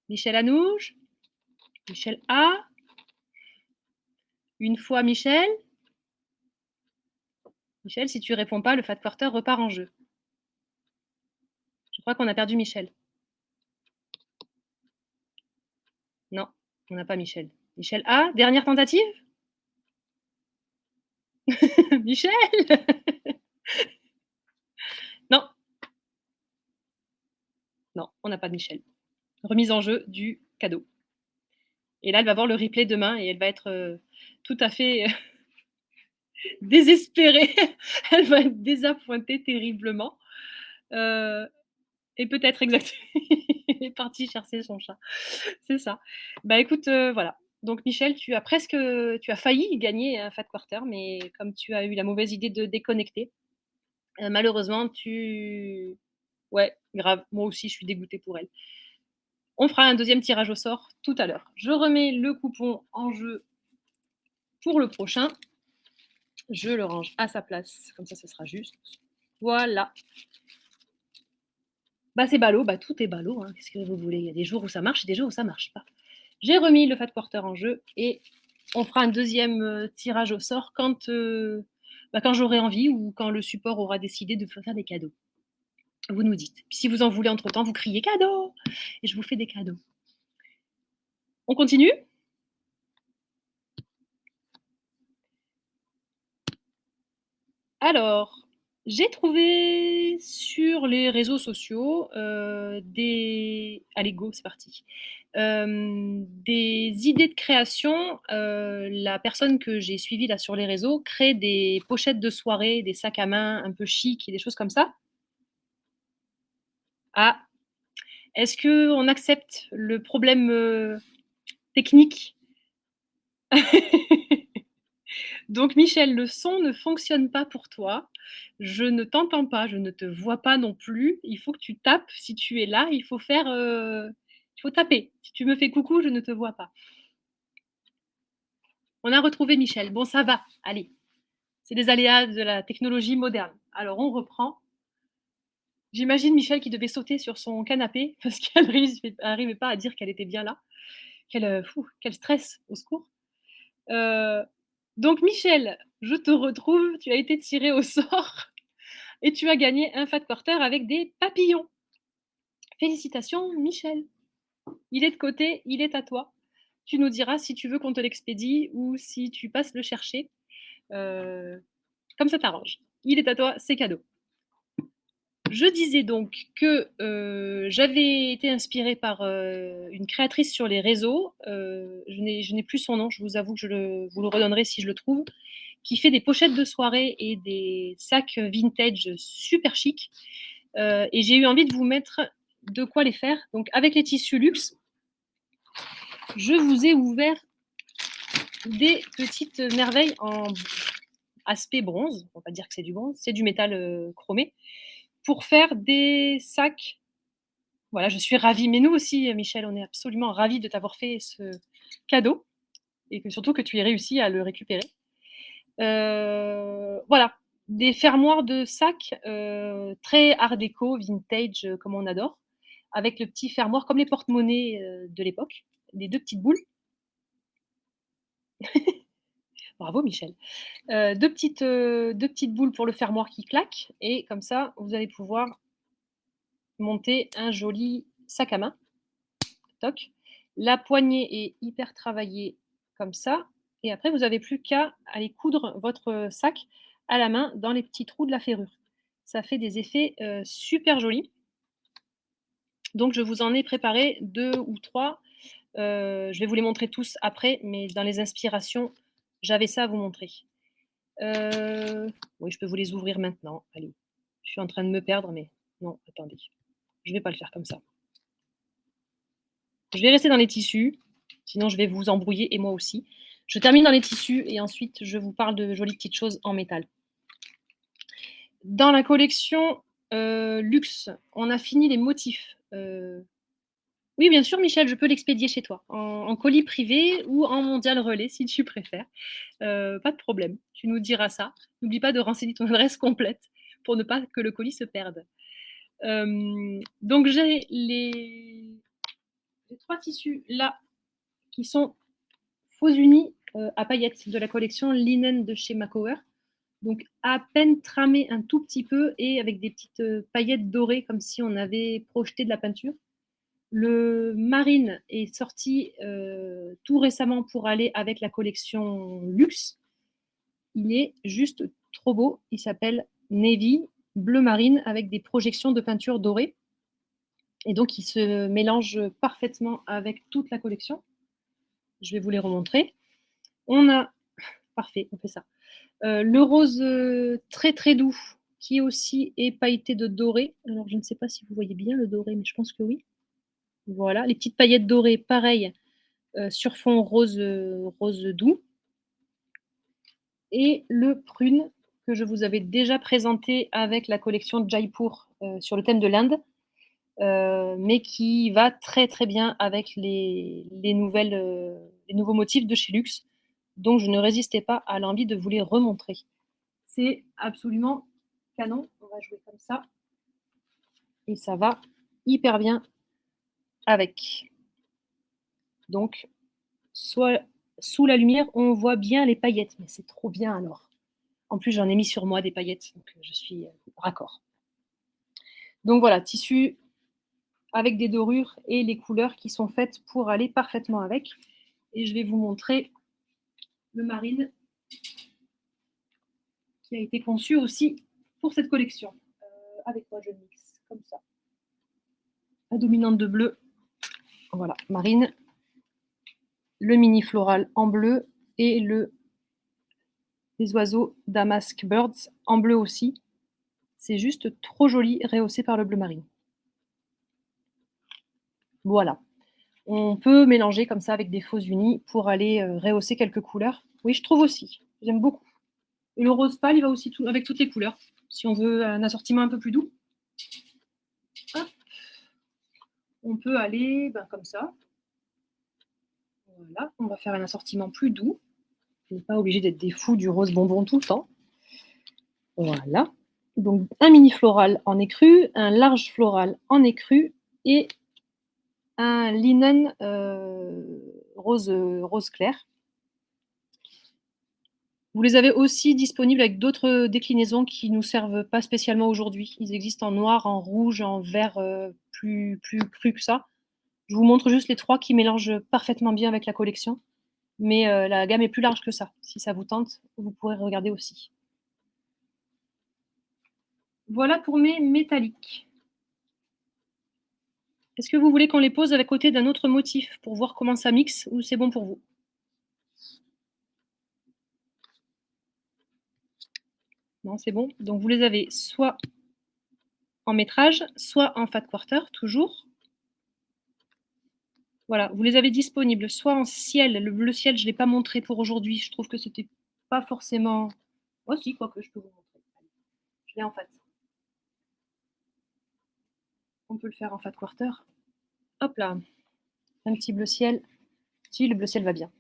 Michel Anouge, Michel A, une fois Michel. Michel, si tu réponds pas, le fat quarter repart en jeu. Je crois qu'on a perdu Michel. Non, on n'a pas Michel. Michel A, dernière tentative? Michel? Non. Non, on n'a pas de Michel. Remise en jeu du cadeau. Et là, elle va voir le replay demain et elle va être tout à fait désespérée. Elle va être désappointée terriblement. Et peut-être exactement. Elle est partie chercher son chat. C'est ça. Bah écoute, voilà. Donc Michel, tu as failli gagner un fat quarter, mais comme tu as eu la mauvaise idée de déconnecter, malheureusement, ouais, grave. Moi aussi, je suis dégoûtée pour elle. On fera un deuxième tirage au sort tout à l'heure. Je remets le coupon en jeu pour le prochain. Je le range à sa place, comme ça, ce sera juste. Voilà. Bah, c'est ballot, bah, tout est ballot, hein. Qu'est-ce que vous voulez? Il y a des jours où ça marche et des jours où ça marche pas. J'ai remis le fat quarter en jeu et on fera un deuxième tirage au sort quand j'aurai envie ou quand le support aura décidé de faire des cadeaux. Vous nous dites. Puis si vous en voulez entre-temps, vous criez cadeau et je vous fais des cadeaux. On continue? Alors, J'ai trouvé sur les réseaux sociaux, des allez go, c'est parti. Des idées de création, la personne que j'ai suivie là sur les réseaux crée des pochettes de soirée, des sacs à main un peu chic et des choses comme ça. Ah, est-ce qu'on accepte le problème, technique? Donc Michel, le son ne fonctionne pas pour toi. Je ne t'entends pas, je ne te vois pas non plus. Il faut que tu tapes. Si tu es là, il faut faire, il faut taper. Si tu me fais coucou, je ne te vois pas. On a retrouvé Michel. Bon, ça va. Allez, c'est les aléas de la technologie moderne. Alors on reprend. J'imagine Michel qui devait sauter sur son canapé parce qu'elle n'arrivait pas à dire qu'elle était bien là. Quel stress, au secours. Heu, donc Michel, je te retrouve. Tu as été tiré au sort. Et tu as gagné un Fat Quarter avec des papillons. Félicitations, Michel. Il est de côté, il est à toi. Tu nous diras si tu veux qu'on te l'expédie ou si tu passes le chercher, heu, comme ça t'arrange. Il est à toi, c'est cadeau. Je disais donc que, j'avais été inspirée par, une créatrice sur les réseaux, je n'ai plus son nom, je vous avoue que je vous le redonnerai si je le trouve, qui fait des pochettes de soirée et des sacs vintage super chics. Et j'ai eu envie de vous mettre de quoi les faire. Donc avec les tissus luxe, je vous ai ouvert des petites merveilles en aspect bronze. On va pas dire que c'est du bronze, c'est du métal chromé pour faire des sacs. Voilà, je suis ravie. Mais nous aussi, Michel, on est absolument ravis de t'avoir fait ce cadeau et que surtout que tu aies réussi à le récupérer. Voilà, des fermoirs de sacs très art déco, vintage, comme on adore, avec le petit fermoir comme les porte-monnaies de l'époque, les deux petites boules. Bravo Michel. Deux petites boules pour le fermoir qui claque, et comme ça, vous allez pouvoir monter un joli sac à main. Toc. La poignée est hyper travaillée comme ça, et après, vous n'avez plus qu'à aller coudre votre sac à la main dans les petits trous de la ferrure. Ça fait des effets super jolis. Donc, je vous en ai préparé 2 ou 3. Je vais vous les montrer tous après, mais dans les inspirations, j'avais ça à vous montrer. Oui, je peux vous les ouvrir maintenant. Allez, je suis en train de me perdre, mais non, attendez, je ne vais pas le faire comme ça. Je vais rester dans les tissus, sinon je vais vous embrouiller et moi aussi. Je termine dans les tissus et ensuite je vous parle de jolies petites choses en métal. Dans la collection luxe, on a fini les motifs. Oui, bien sûr, Michel, je peux l'expédier chez toi, en colis privé ou en mondial relais si tu préfères. Pas de problème, tu nous diras ça. N'oublie pas de renseigner ton adresse complète pour ne pas que le colis se perde. Donc j'ai les 3 tissus là qui sont faux unis, à paillettes de la collection linen de chez Makower. Donc à peine tramé un tout petit peu et avec des petites, paillettes dorées comme si on avait projeté de la peinture. Le marine est sorti tout récemment pour aller avec la collection luxe. Il est juste trop beau. Il s'appelle Navy, bleu marine avec des projections de peinture dorée. Et donc, il se mélange parfaitement avec toute la collection. Je vais vous les remontrer. On a, parfait, on fait ça. Le rose très très doux qui aussi est pailleté de doré. Alors, je ne sais pas si vous voyez bien le doré, mais je pense que oui. Voilà, les petites paillettes dorées, pareil, sur fond rose, rose doux. Et le prune que je vous avais déjà présenté avec la collection Jaipur sur le thème de l'Inde, mais qui va très très bien avec les nouveaux motifs de chez Luxe. Donc je ne résistais pas à l'envie de vous les remontrer. C'est absolument canon. On va jouer comme ça. Et ça va hyper bien avec. Donc, soit sous la lumière, on voit bien les paillettes, mais c'est trop bien alors. En plus, j'en ai mis sur moi des paillettes, donc je suis raccord. Donc voilà, tissu avec des dorures et les couleurs qui sont faites pour aller parfaitement avec. Et je vais vous montrer le marine qui a été conçu aussi pour cette collection. Avec quoi je mixe? Comme ça. La dominante de bleu, voilà, marine, le mini floral en bleu et les oiseaux damask birds en bleu aussi. C'est juste trop joli, rehaussé par le bleu marine. Voilà. On peut mélanger comme ça avec des faux unis pour aller rehausser quelques couleurs. Oui, je trouve aussi. J'aime beaucoup. Et le rose pâle, il va aussi avec toutes les couleurs. Si on veut un assortiment un peu plus doux, hop, on peut aller comme ça. Voilà, on va faire un assortiment plus doux. On n'est pas obligé d'être des fous du rose bonbon tout le temps. Voilà. Donc un mini floral en écru, un large floral en écru et un linen rose clair. Vous les avez aussi disponibles avec d'autres déclinaisons qui ne nous servent pas spécialement aujourd'hui. Ils existent en noir, en rouge, en vert plus cru que ça. Je vous montre juste les 3 qui mélangent parfaitement bien avec la collection. Mais la gamme est plus large que ça. Si ça vous tente, vous pourrez regarder aussi. Voilà pour mes métalliques. Est-ce que vous voulez qu'on les pose à côté d'un autre motif pour voir comment ça mixe ou c'est bon pour vous? Non, c'est bon. Donc vous les avez soit en métrage, soit en fat quarter, toujours. Voilà, vous les avez disponibles soit en ciel. Le bleu ciel, je ne l'ai pas montré pour aujourd'hui. Je trouve que c'était pas forcément... Oh si, quoique je peux vous montrer. Je l'ai en fat. On peut le faire en fat quarter. Hop là, un petit bleu ciel. Si, le bleu ciel va bien.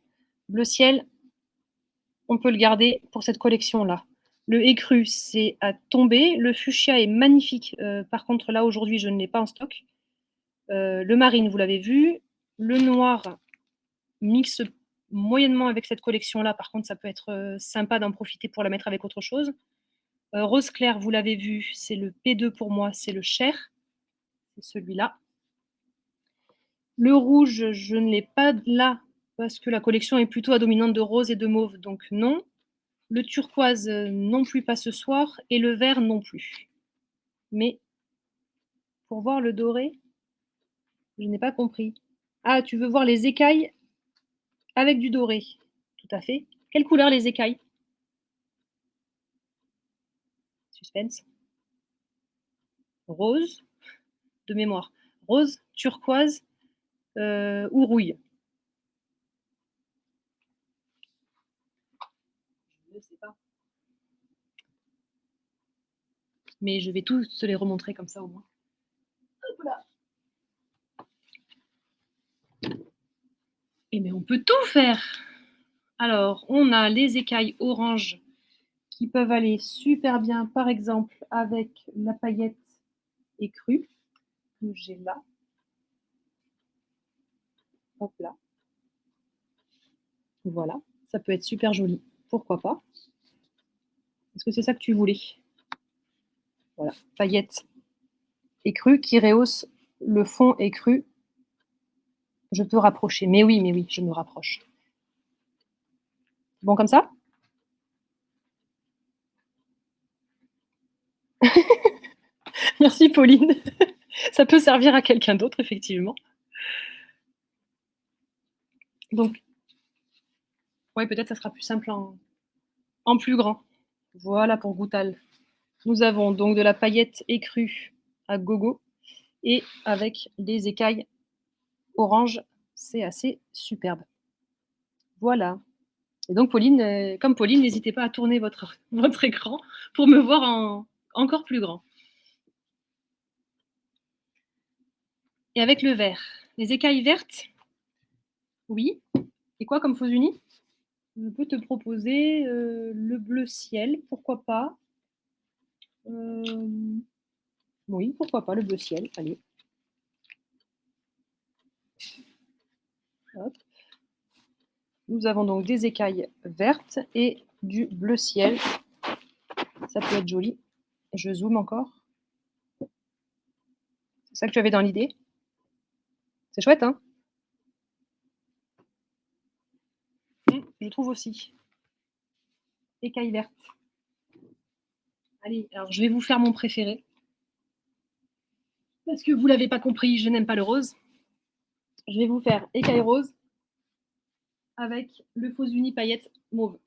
Bleu ciel, on peut le garder pour cette collection-là. Le écru, c'est à tomber. Le fuchsia est magnifique. Par contre, là, aujourd'hui, je ne l'ai pas en stock. Le marine, vous l'avez vu. Le noir mixe moyennement avec cette collection-là. Par contre, ça peut être sympa d'en profiter pour la mettre avec autre chose. Rose clair, vous l'avez vu, c'est le P2 pour moi, c'est le Cher. C'est celui-là. Le rouge, je ne l'ai pas là parce que la collection est plutôt à dominante de rose et de mauve, donc non. Le turquoise, non plus pas ce soir. Et le vert, non plus. Mais pour voir le doré, je n'ai pas compris. Ah, tu veux voir les écailles avec du doré? Tout à fait. Quelle couleur les écailles? Suspense. Rose, de mémoire. Rose, turquoise ou rouille? Je ne sais pas. Mais je vais tous se les remontrer comme ça au moins. Hop là. Et mais on peut tout faire. Alors, on a les écailles orange qui peuvent aller super bien, par exemple, avec la paillette écrue que j'ai là. Hop là. Voilà, ça peut être super joli. Pourquoi pas? Est-ce que c'est ça que tu voulais? Voilà, paillette écrue qui rehausse le fond écru. Je peux rapprocher. Mais oui, je me rapproche. Bon comme ça? Merci Pauline. Ça peut servir à quelqu'un d'autre, effectivement. Donc, ouais, peut-être ça sera plus simple en plus grand. Voilà pour Goutal. Nous avons donc de la paillette écrue à gogo et avec des écailles orange. C'est assez superbe. Voilà. Et donc, Pauline, comme Pauline, n'hésitez pas à tourner votre écran pour me voir encore plus grand. Et avec le vert, les écailles vertes, oui. Et quoi comme faux uni? Je peux te proposer le bleu ciel, pourquoi pas. Oui, pourquoi pas le bleu ciel, allez. Hop. Nous avons donc des écailles vertes et du bleu ciel. Ça peut être joli. Je zoome encore. C'est ça que tu avais dans l'idée? C'est chouette, hein? Je trouve aussi. Écailles vertes. Allez, alors je vais vous faire mon préféré. Parce que vous l'avez pas compris, je n'aime pas le rose. Je vais vous faire écaille rose avec le faux uni paillettes mauve.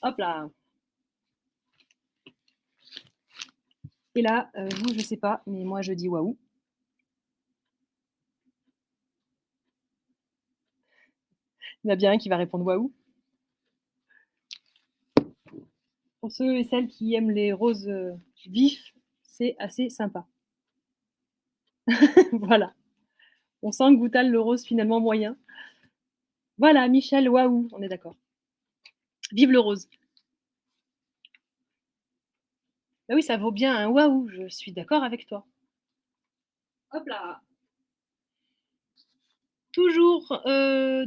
Hop là. Et là, vous, je sais pas, mais moi je dis waouh. Il y en a bien un qui va répondre waouh. Pour ceux et celles qui aiment les roses vifs, c'est assez sympa. Voilà. On sent que Goutal le rose finalement moyen. Voilà, Michel, waouh, on est d'accord. Vive le rose. Bah oui, ça vaut bien un waouh, je suis d'accord avec toi. Hop là. Toujours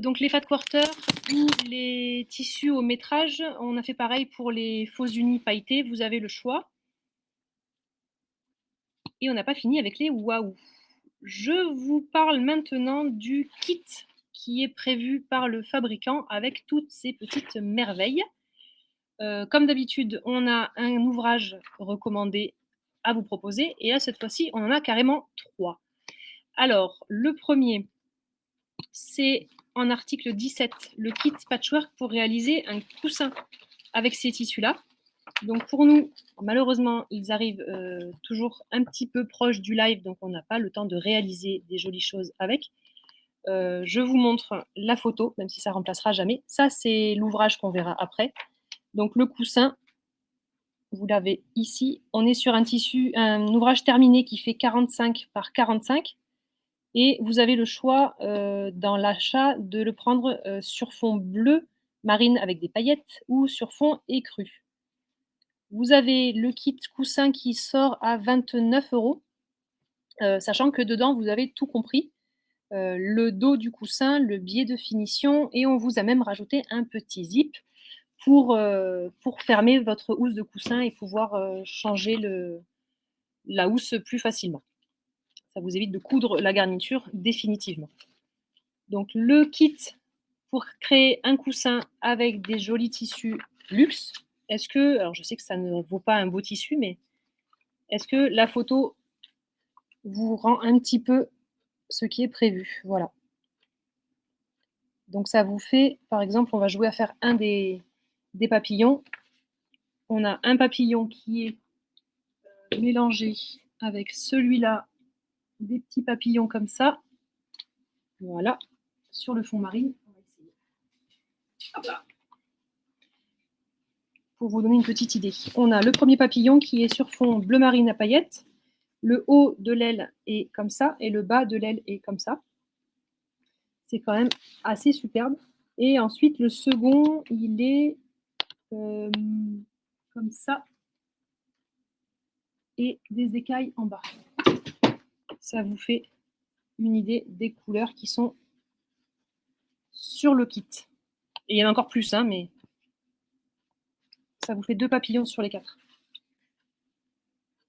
donc les fat quarters ou les tissus au métrage. On a fait pareil pour les faux unis pailletés. Vous avez le choix. Et on n'a pas fini avec les waouh. Je vous parle maintenant du kit qui est prévu par le fabricant avec toutes ces petites merveilles. Comme d'habitude, on a un ouvrage recommandé à vous proposer et là, cette fois-ci, on en a carrément 3. Alors, le premier, c'est en article 17, le kit patchwork pour réaliser un coussin avec ces tissus-là. Donc pour nous, malheureusement, ils arrivent toujours un petit peu proches du live, donc on n'a pas le temps de réaliser des jolies choses avec. Je vous montre la photo, même si ça ne remplacera jamais. Ça, c'est l'ouvrage qu'on verra après. Donc le coussin, vous l'avez ici. On est sur un tissu, un ouvrage terminé qui fait 45 par 45. Et vous avez le choix dans l'achat de le prendre sur fond bleu marine avec des paillettes ou sur fond écru. Vous avez le kit coussin qui sort à 29 €, sachant que dedans, vous avez tout compris. Le dos du coussin, le biais de finition et on vous a même rajouté un petit zip pour fermer votre housse de coussin et pouvoir changer la housse plus facilement. Ça vous évite de coudre la garniture définitivement. Donc le kit pour créer un coussin avec des jolis tissus luxe. Est-ce que, alors je sais que ça ne vaut pas un beau tissu, mais est-ce que la photo vous rend un petit peu ce qui est prévu? Voilà. Donc ça vous fait, par exemple, on va jouer à faire un des papillons. On a un papillon qui est mélangé avec celui-là, des petits papillons comme ça. Voilà, sur le fond marine. On va essayer. Hop là. Pour vous donner une petite idée. On a le premier papillon qui est sur fond bleu marine à paillettes. Le haut de l'aile est comme ça et le bas de l'aile est comme ça. C'est quand même assez superbe. Et ensuite, le second, il est comme ça et des écailles en bas. Ça vous fait une idée des couleurs qui sont sur le kit. Et il y en a encore plus, hein, mais ça vous fait 2 papillons sur les 4.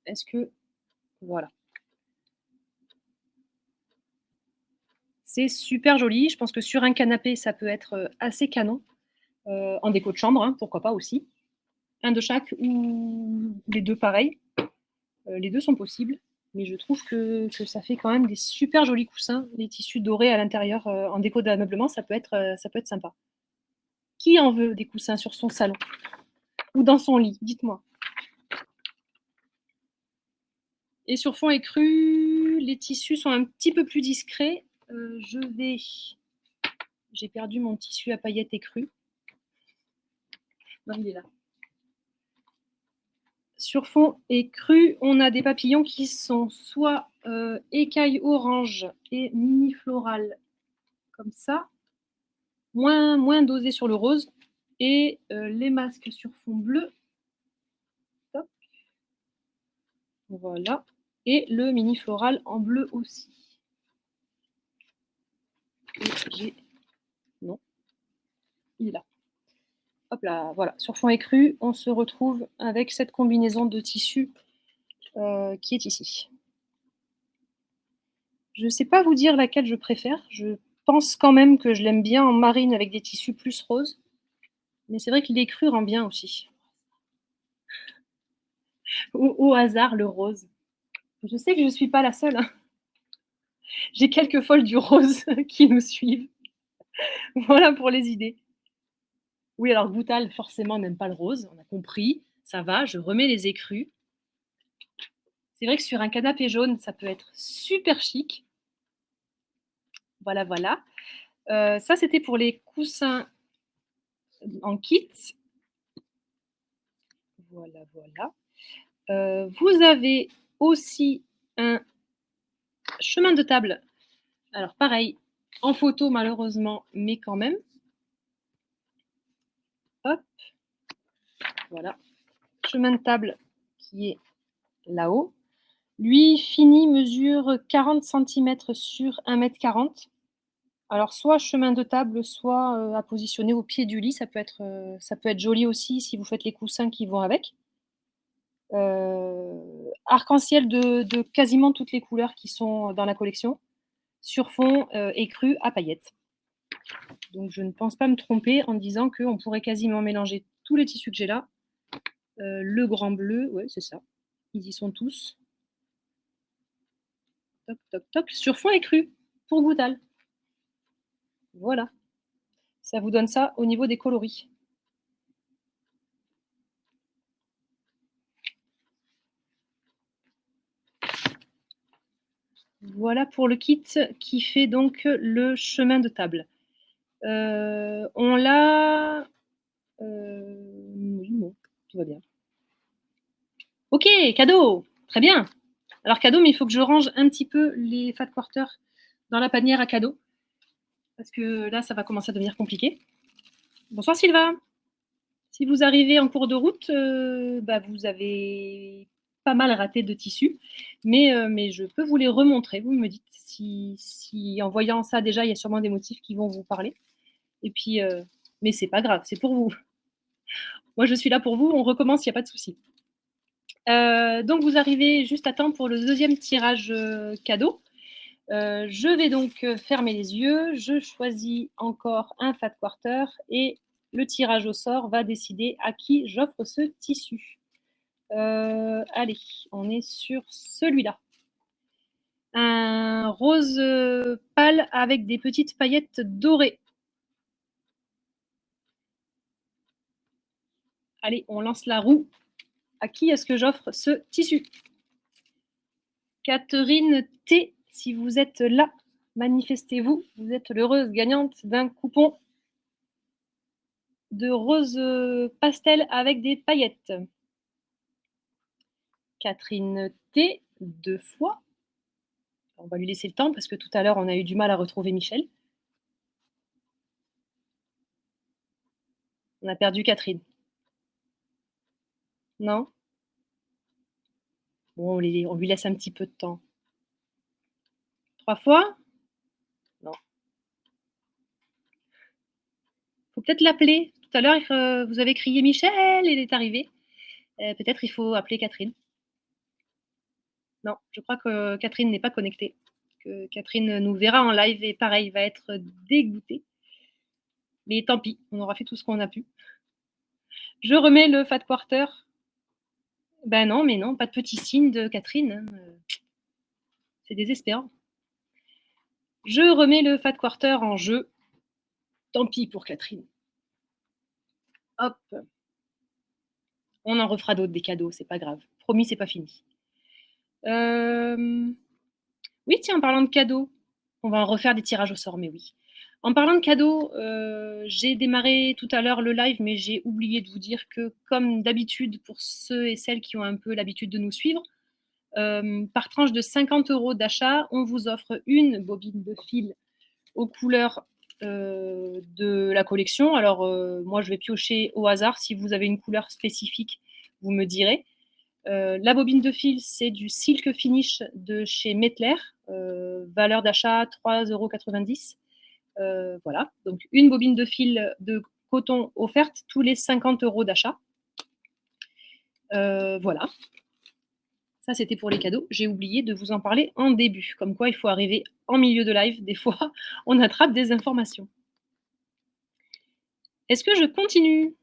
Est-ce que... Voilà. C'est super joli. Je pense que sur un canapé, ça peut être assez canon. En déco de chambre, hein, pourquoi pas aussi. Un de chaque ou les deux pareils. Les deux sont possibles. Mais je trouve que ça fait quand même des super jolis coussins. Les tissus dorés à l'intérieur en déco d'ameublement, ça peut être sympa. Qui en veut des coussins sur son salon ou dans son lit? Dites-moi. Et sur fond écru, les tissus sont un petit peu plus discrets. J'ai perdu mon tissu à paillettes écru. Non, il est là. Sur fond écru, on a des papillons qui sont soit écailles orange et mini floral, comme ça, moins dosés sur le rose, et les masques sur fond bleu. Top. Voilà. Et le mini floral en bleu aussi. Non, il est là. Hop là, voilà. Sur fond écru, on se retrouve avec cette combinaison de tissus qui est ici. Je ne sais pas vous dire laquelle je préfère. Je pense quand même que je l'aime bien en marine avec des tissus plus roses. Mais c'est vrai que l'écru rend bien aussi. Au hasard, le rose. Je sais que je ne suis pas la seule, hein. J'ai quelques folles du rose qui nous suivent. Voilà pour les idées. Oui, alors Goutal, forcément, n'aime pas le rose, on a compris. Ça va, je remets les écrus. C'est vrai que sur un canapé jaune, ça peut être super chic. Voilà, voilà. Ça, c'était pour les coussins en kit. Voilà, voilà. Vous avez aussi un chemin de table. Alors pareil, en photo malheureusement, mais quand même. Hop, voilà. Chemin de table qui est là-haut. Lui, fini, mesure 40 centimètres sur 1,40 m. Alors soit chemin de table, soit à positionner au pied du lit. Ça peut être joli aussi si vous faites les coussins qui vont avec. Arc-en-ciel de quasiment toutes les couleurs qui sont dans la collection, sur fond écru à paillettes. Donc je ne pense pas me tromper en disant qu'on pourrait quasiment mélanger tous les tissus que j'ai là. Le grand bleu, ouais, c'est ça. Ils y sont tous. Toc, toc, toc. Sur fond écru, pour Goutal. Voilà. Ça vous donne ça au niveau des coloris. Voilà pour le kit qui fait donc le chemin de table. On l'a... oui, bon, tout va bien. Ok, cadeau. Très bien. Alors cadeau, mais il faut que je range un petit peu les fat quarters dans la panière à cadeaux. Parce que là, ça va commencer à devenir compliqué. Bonsoir Sylvain. Si vous arrivez en cours de route, vous avez pas mal raté de tissus, mais je peux vous les remontrer. Vous me dites si en voyant ça déjà, il y a sûrement des motifs qui vont vous parler. Et puis, mais c'est pas grave, c'est pour vous. Moi, je suis là pour vous. On recommence, il n'y a pas de souci. Donc, vous arrivez juste à temps pour le deuxième tirage cadeau. Je vais donc fermer les yeux. Je choisis encore un fat quarter et le tirage au sort va décider à qui j'offre ce tissu. Allez, on est sur celui-là. Un rose pâle avec des petites paillettes dorées. Allez, on lance la roue. À qui est-ce que j'offre ce tissu? Catherine T, si vous êtes là, manifestez-vous. Vous êtes l'heureuse gagnante d'un coupon de rose pastel avec des paillettes. Catherine T, 2 fois. On va lui laisser le temps parce que tout à l'heure, on a eu du mal à retrouver Michel. On a perdu Catherine. Non? Bon, on lui laisse un petit peu de temps. 3 fois? Non. Faut peut-être l'appeler. Tout à l'heure, vous avez crié Michel, il est arrivé. Peut-être il faut appeler Catherine. Non, je crois que Catherine n'est pas connectée. Que Catherine nous verra en live et pareil, va être dégoûtée. Mais tant pis, on aura fait tout ce qu'on a pu. Je remets le fat quarter. Ben non, mais non, pas de petit signe de Catherine. Hein. C'est désespérant. Je remets le fat quarter en jeu. Tant pis pour Catherine. Hop. On en refera d'autres des cadeaux, c'est pas grave. Promis, c'est pas fini. Oui, tiens, en parlant de cadeaux, on va en refaire des tirages au sort, mais oui. En parlant de cadeaux, j'ai démarré tout à l'heure le live, mais j'ai oublié de vous dire que, comme d'habitude, pour ceux et celles qui ont un peu l'habitude de nous suivre, par tranche de 50 € d'achat, on vous offre une bobine de fil aux couleurs de la collection. Alors, moi, je vais piocher au hasard. Si vous avez une couleur spécifique, vous me direz. La bobine de fil, c'est du Silk Finish de chez Metler. Valeur d'achat 3,90 €. Voilà, donc une bobine de fil de coton offerte tous les 50 € d'achat. Voilà. Ça, c'était pour les cadeaux. J'ai oublié de vous en parler en début. Comme quoi, il faut arriver en milieu de live. Des fois, on attrape des informations. Est-ce que je continue?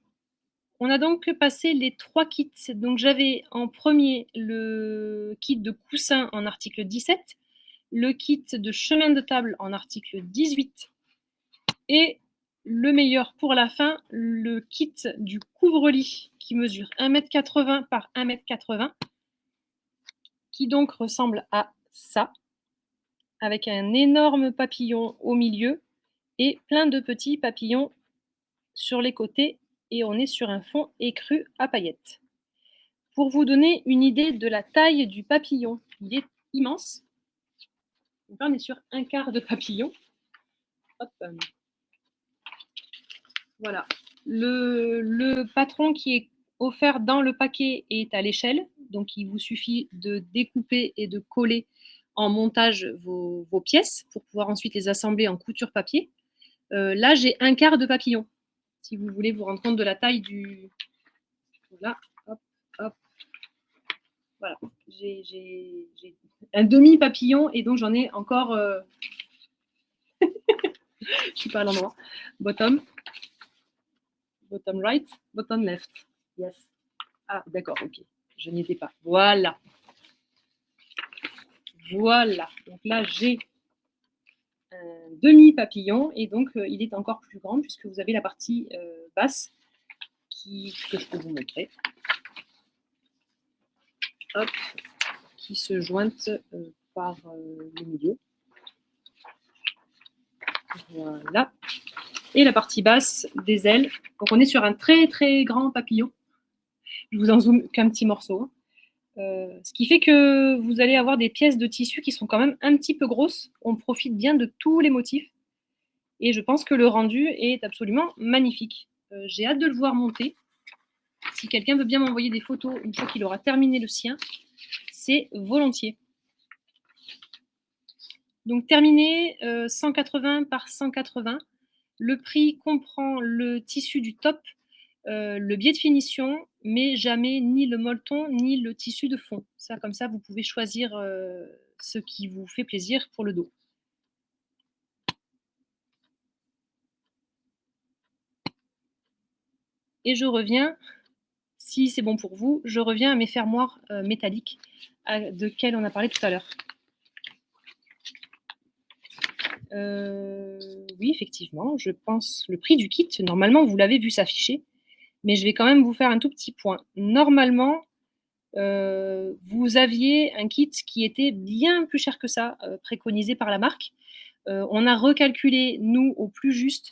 On a donc passé les 3 kits. Donc j'avais en premier le kit de coussin en article 17, le kit de chemin de table en article 18 et le meilleur pour la fin, le kit du couvre-lit qui mesure 1,80 m par 1,80 m, qui donc ressemble à ça, avec un énorme papillon au milieu et plein de petits papillons sur les côtés, et on est sur un fond écru à paillettes. Pour vous donner une idée de la taille du papillon, il est immense. Donc là, on est sur un quart de papillon. Hop. Voilà. Le patron qui est offert dans le paquet est à l'échelle, donc il vous suffit de découper et de coller en montage vos pièces pour pouvoir ensuite les assembler en couture papier. Là, j'ai un quart de papillon, si vous voulez vous rendre compte de la taille du... Voilà, hop, hop. Voilà, j'ai un demi-papillon et donc j'en ai encore... Je ne suis pas à l'endroit. Bottom right, bottom left. Yes. Ah, d'accord, ok. Je n'y étais pas. Voilà. Voilà. Donc là, j'ai un demi-papillon et donc il est encore plus grand puisque vous avez la partie basse que je peux vous montrer. Hop, qui se jointe par le milieu. Voilà. Et la partie basse des ailes. Donc on est sur un très très grand papillon. Je vous en zoome qu'un petit morceau. Ce qui fait que vous allez avoir des pièces de tissu qui sont quand même un petit peu grosses. On profite bien de tous les motifs. Et je pense que le rendu est absolument magnifique. J'ai hâte de le voir monter. Si quelqu'un veut bien m'envoyer des photos une fois qu'il aura terminé le sien, c'est volontiers. Donc terminé, 180 par 180. Le prix comprend le tissu du top, le biais de finition, mais jamais ni le molleton ni le tissu de fond. Ça, comme ça, vous pouvez choisir ce qui vous fait plaisir pour le dos. Et je reviens, si c'est bon pour vous, je reviens à mes fermoirs métalliques de quels on a parlé tout à l'heure. Oui, effectivement, je pense le prix du kit, normalement, vous l'avez vu s'afficher, mais je vais quand même vous faire un tout petit point. Normalement, vous aviez un kit qui était bien plus cher que ça, préconisé par la marque. On a recalculé, nous, au plus juste,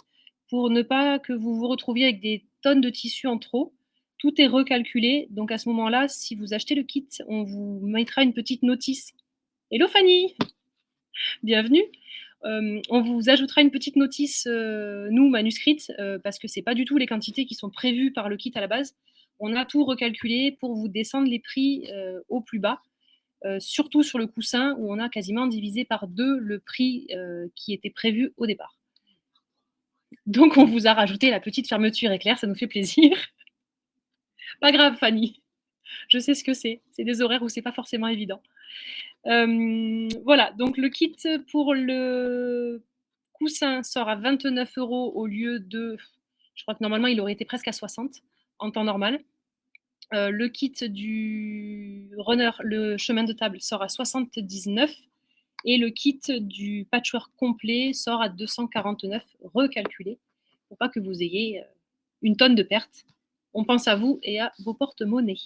pour ne pas que vous vous retrouviez avec des tonnes de tissu en trop. Tout est recalculé, donc à ce moment-là, si vous achetez le kit, on vous mettra une petite notice. Hello Fanny, bienvenue. On vous ajoutera une petite notice, nous, manuscrite, parce que ce n'est pas du tout les quantités qui sont prévues par le kit à la base. On a tout recalculé pour vous descendre les prix au plus bas, surtout sur le coussin où on a quasiment divisé par 2 le prix qui était prévu au départ. Donc on vous a rajouté la petite fermeture éclair, ça nous fait plaisir. Pas grave Fanny, je sais ce que c'est. C'est des horaires où c'est pas forcément évident. Voilà, donc le kit pour le coussin sort à 29 € au lieu de... Je crois que normalement, il aurait été presque à 60 en temps normal. Le kit du runner, le chemin de table, sort à 79 et le kit du patchwork complet sort à 249 recalculé pour pas que vous ayez une tonne de pertes. On pense à vous et à vos porte-monnaies.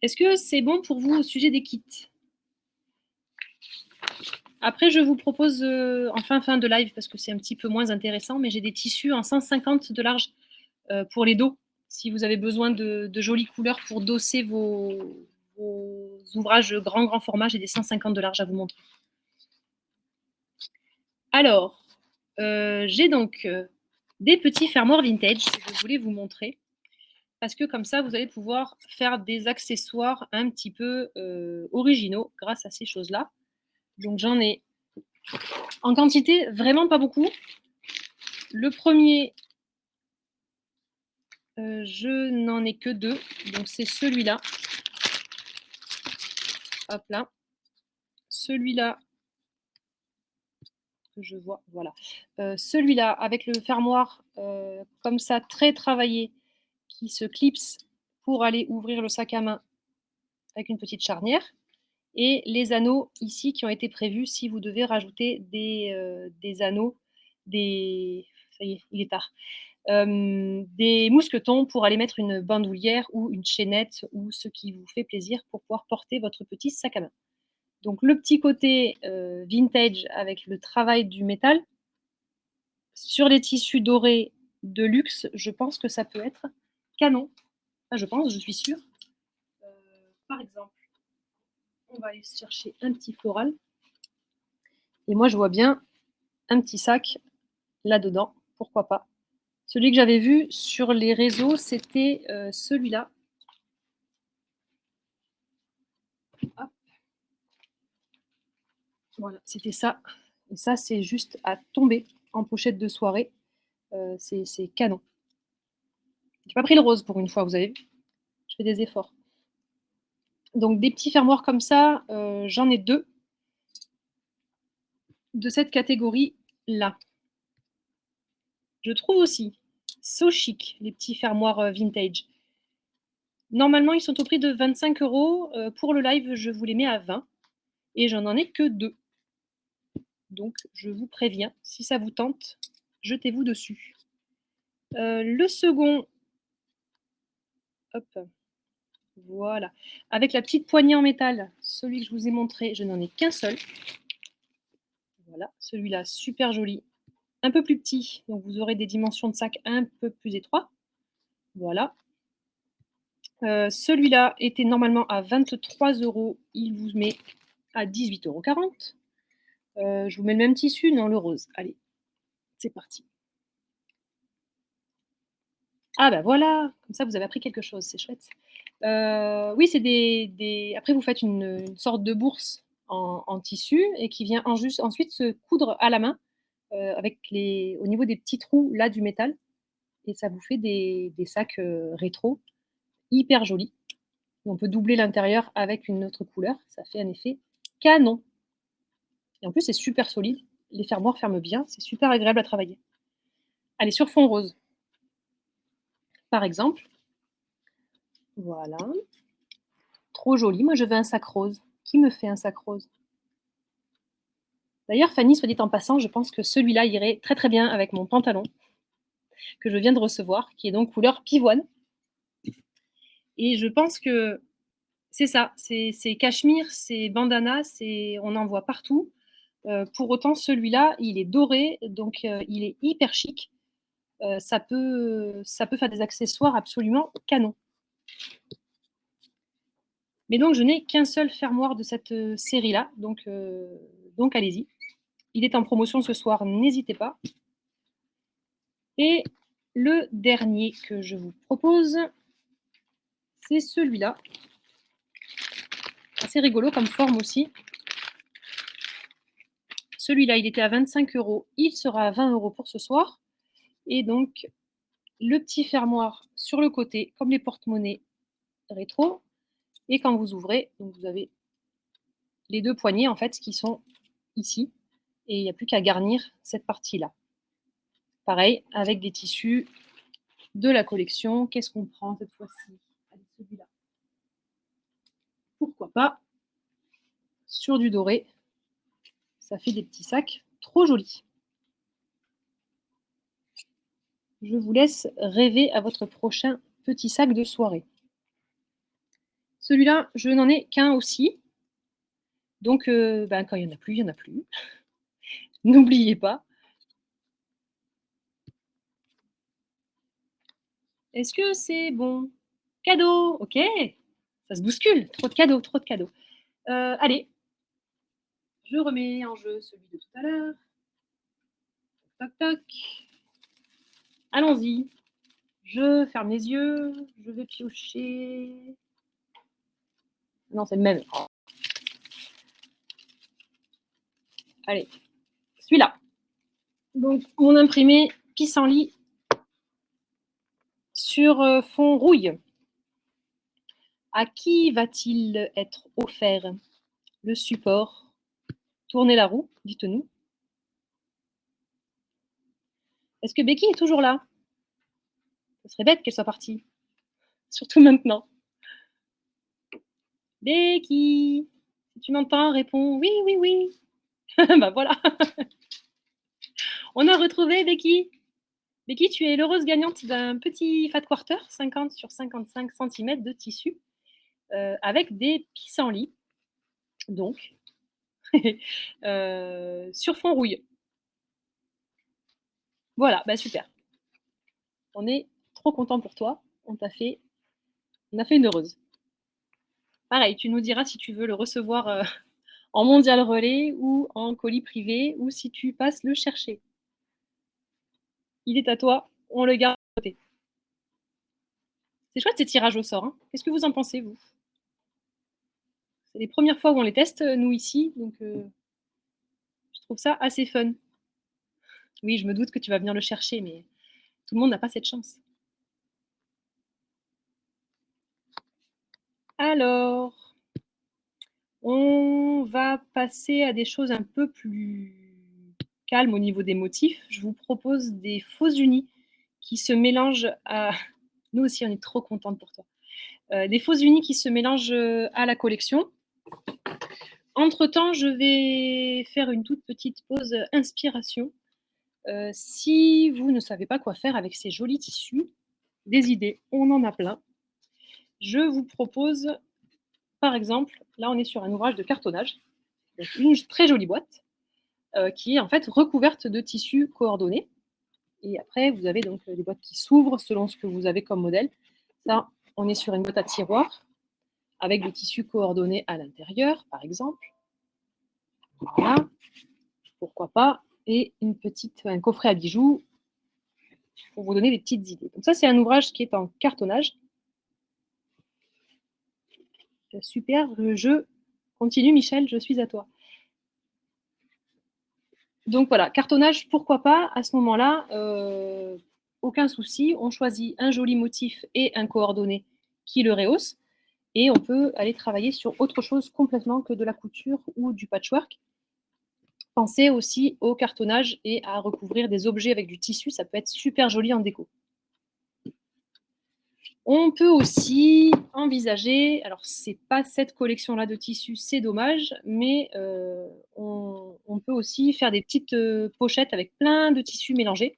Est-ce que c'est bon pour vous au sujet des kits? Après, je vous propose en fin de live, parce que c'est un petit peu moins intéressant, mais j'ai des tissus en 150 de large pour les dos. Si vous avez besoin de jolies couleurs pour dosser vos ouvrages grand format, j'ai des 150 de large à vous montrer. Alors, j'ai donc des petits fermoirs vintage que je voulais vous montrer, parce que comme ça, vous allez pouvoir faire des accessoires un petit peu originaux grâce à ces choses-là. Donc j'en ai en quantité vraiment pas beaucoup. Le premier, je n'en ai que 2, donc c'est celui-là. Hop là. Celui-là, que je vois, voilà. Celui-là, avec le fermoir, comme ça, très travaillé, qui se clipse pour aller ouvrir le sac à main avec une petite charnière et les anneaux ici qui ont été prévus si vous devez rajouter des anneaux, des ça y est, il est tard, des mousquetons pour aller mettre une bandoulière ou une chaînette ou ce qui vous fait plaisir pour pouvoir porter votre petit sac à main. Donc le petit côté, vintage avec le travail du métal, sur les tissus dorés de luxe, je pense que ça peut être canon. Enfin je pense, je suis sûre. Par exemple, on va aller chercher un petit floral et moi je vois bien un petit sac là-dedans, pourquoi pas. Celui que j'avais vu sur les réseaux, c'était, celui-là. Hop. Voilà, c'était ça et ça, c'est juste à tomber en pochette de soirée, c'est canon. J'ai pas pris le rose pour une fois, vous avez vu? Je fais des efforts. Donc des petits fermoirs comme ça, j'en ai 2 de cette catégorie-là. Je trouve aussi so chic, les petits fermoirs, vintage. Normalement, ils sont au prix de 25 €, pour le live, je vous les mets à 20 et j'en ai que 2. Donc je vous préviens, si ça vous tente, jetez-vous dessus. Le second, hop, voilà, avec la petite poignée en métal, celui que je vous ai montré, je n'en ai qu'un seul. Voilà, celui-là, super joli. Un peu plus petit, donc vous aurez des dimensions de sac un peu plus étroits. Voilà. Celui-là était normalement à 23 €, il vous met à 18,40 €. Je vous mets le même tissu, non, le rose. Allez, c'est parti. Ah bah voilà, comme ça vous avez appris quelque chose, c'est chouette. Oui, c'est des après vous faites une sorte de bourse en tissu et qui vient ensuite se coudre à la main, avec au niveau des petits trous là du métal et ça vous fait des sacs, rétro hyper jolis. On peut doubler l'intérieur avec une autre couleur, ça fait un effet canon et en plus c'est super solide, les fermoirs ferment bien, c'est super agréable à travailler. Allez, sur fond rose, par exemple, voilà, trop joli. Moi je veux un sac rose. Qui me fait un sac rose? D'ailleurs Fanny, soit dit en passant, je pense que celui-là irait très, très bien avec mon pantalon que je viens de recevoir, qui est donc couleur pivoine et je pense que c'est ça, c'est cachemire, c'est bandana, on en voit partout. Pour autant celui-là, il est doré, donc il est hyper chic. Ça peut faire des accessoires absolument canon. Mais donc je n'ai qu'un seul fermoir de cette, série-là, donc allez-y. Il est en promotion ce soir, n'hésitez pas. Et le dernier que je vous propose, c'est celui-là. Assez rigolo comme forme aussi. Celui-là, il était à 25 €, il sera à 20 € pour ce soir. Et donc, le petit fermoir sur le côté, comme les porte-monnaies rétro. Et quand vous ouvrez, donc vous avez les 2 poignées en fait qui sont ici. Et il n'y a plus qu'à garnir cette partie-là. Pareil, avec des tissus de la collection. Qu'est-ce qu'on prend cette fois-ci? Allez, celui-là. Pourquoi pas? Sur du doré. Ça fait des petits sacs trop jolis. Je vous laisse rêver à votre prochain petit sac de soirée. Celui-là, je n'en ai qu'un aussi. Donc, quand il y en a plus, il y en a plus. N'oubliez pas. Est-ce que c'est bon? Cadeau! OK. Ça se bouscule. Trop de cadeaux, trop de cadeaux. Allez, je remets en jeu celui de tout à l'heure. Toc, toc. Allons-y. Je ferme les yeux. Je vais piocher. Non, c'est le même. Allez, celui-là. Donc, mon imprimé pissenlit sur fond rouille. À qui va-t-il être offert? Le support. Tournez la roue, dites-nous. Est-ce que Becky est toujours là? Ce serait bête qu'elle soit partie, surtout maintenant. Becky, si tu m'entends, réponds oui, oui, oui. Bah voilà, on a retrouvé Becky. Becky, tu es l'heureuse gagnante d'un petit fat quarter, 50 sur 55 cm de tissu, avec des pissenlits, donc, sur fond rouille. Voilà, bah super. On est trop content pour toi. On a fait une heureuse. Pareil, tu nous diras si tu veux le recevoir en mondial relais ou en colis privé ou si tu passes le chercher. Il est à toi, on le garde à côté. C'est chouette ces tirages au sort. Hein. Qu'est-ce que vous en pensez, vous? C'est les premières fois où on les teste, nous, ici, donc je trouve ça assez fun. Oui, je me doute que tu vas venir le chercher, mais tout le monde n'a pas cette chance. Alors, on va passer à des choses un peu plus calmes au niveau des motifs. Je vous propose des faux unis qui se mélangent à... Nous aussi, on est trop contente pour toi. Des faux unis qui se mélangent à la collection. Entre-temps, je vais faire une toute petite pause inspiration. Si vous ne savez pas quoi faire avec ces jolis tissus, des idées, on en a plein. Je vous propose, par exemple, là on est sur un ouvrage de cartonnage, donc une très jolie boîte, qui est en fait recouverte de tissus coordonnés. Et après, vous avez donc des boîtes qui s'ouvrent selon ce que vous avez comme modèle. Là, on est sur une boîte à tiroir avec des tissus coordonnés à l'intérieur, par exemple. Voilà, pourquoi pas. Et un coffret à bijoux pour vous donner des petites idées. Donc ça, c'est un ouvrage qui est en cartonnage. Super, je continue, Michel, je suis à toi. Donc voilà, cartonnage, pourquoi pas, à ce moment-là, aucun souci, on choisit un joli motif et un coordonné qui le rehausse, et on peut aller travailler sur autre chose complètement que de la couture ou du patchwork. Pensez aussi au cartonnage et à recouvrir des objets avec du tissu, ça peut être super joli en déco. On peut aussi envisager, alors c'est pas cette collection-là de tissus, c'est dommage, mais on peut aussi faire des petites pochettes avec plein de tissus mélangés.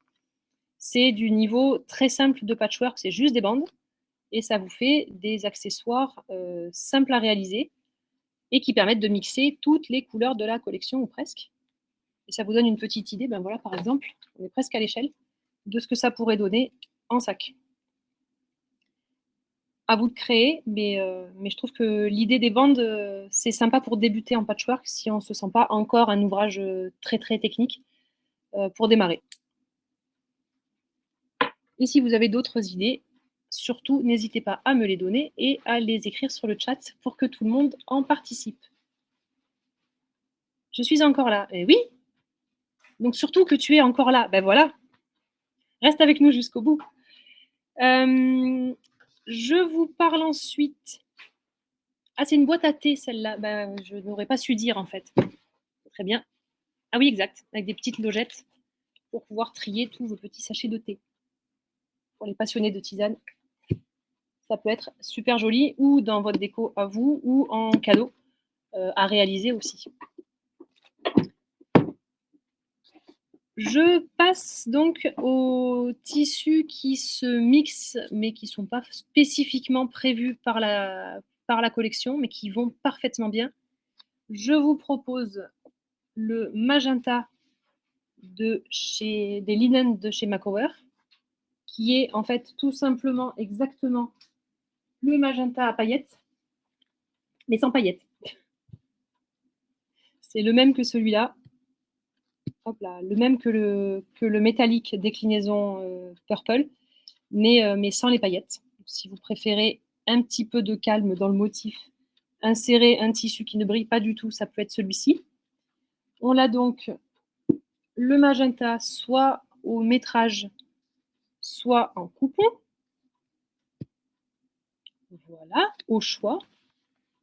C'est du niveau très simple de patchwork, c'est juste des bandes, et ça vous fait des accessoires simples à réaliser et qui permettent de mixer toutes les couleurs de la collection ou presque. Et ça vous donne une petite idée, ben voilà, par exemple, on est presque à l'échelle de ce que ça pourrait donner en sac. À vous de créer, mais je trouve que l'idée des bandes, c'est sympa pour débuter en patchwork si on ne se sent pas encore un ouvrage très très technique pour démarrer. Et si vous avez d'autres idées, surtout n'hésitez pas à me les donner et à les écrire sur le chat pour que tout le monde en participe. Je suis encore là. Et oui, donc surtout que tu es encore là. Ben voilà, reste avec nous jusqu'au bout. Je vous parle ensuite. Ah, c'est une boîte à thé, celle-là. Ben, je n'aurais pas su dire, en fait. Très bien. Ah oui, exact. Avec des petites logettes pour pouvoir trier tous vos petits sachets de thé. Pour les passionnés de tisane, ça peut être super joli, ou dans votre déco à vous, ou en cadeau à réaliser aussi. Je passe donc aux tissus qui se mixent, mais qui ne sont pas spécifiquement prévus par la collection, mais qui vont parfaitement bien. Je vous propose le magenta des linens de chez Macover, qui est en fait tout simplement exactement le magenta à paillettes, mais sans paillettes. C'est le même que celui-là. Hop là, le même que le métallique déclinaison purple, mais sans les paillettes. Si vous préférez un petit peu de calme dans le motif, insérer un tissu qui ne brille pas du tout, ça peut être celui-ci. On a donc le magenta soit au métrage, soit en coupon. Voilà, au choix.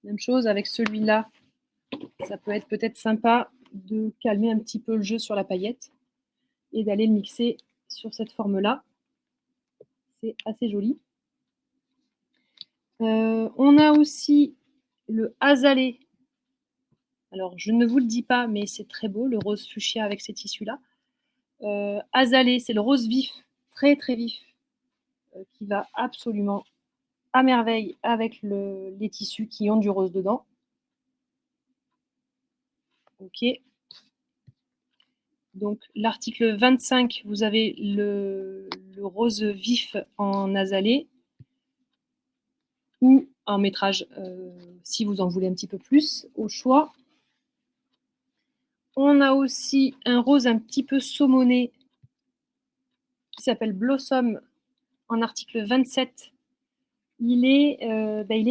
Même chose avec celui-là. Ça peut être peut-être sympa de calmer un petit peu le jeu sur la paillette et d'aller le mixer sur cette forme-là. C'est assez joli. On a aussi le azalée. Alors, je ne vous le dis pas, mais c'est très beau, le rose fuchsia avec ces tissus-là. Azalée, c'est le rose vif, très, très vif, qui va absolument à merveille avec les tissus qui ont du rose dedans. OK. Donc, l'article 25, vous avez le rose vif en azalée ou en métrage, si vous en voulez un petit peu plus, au choix. On a aussi un rose un petit peu saumoné qui s'appelle Blossom en article 27. Il est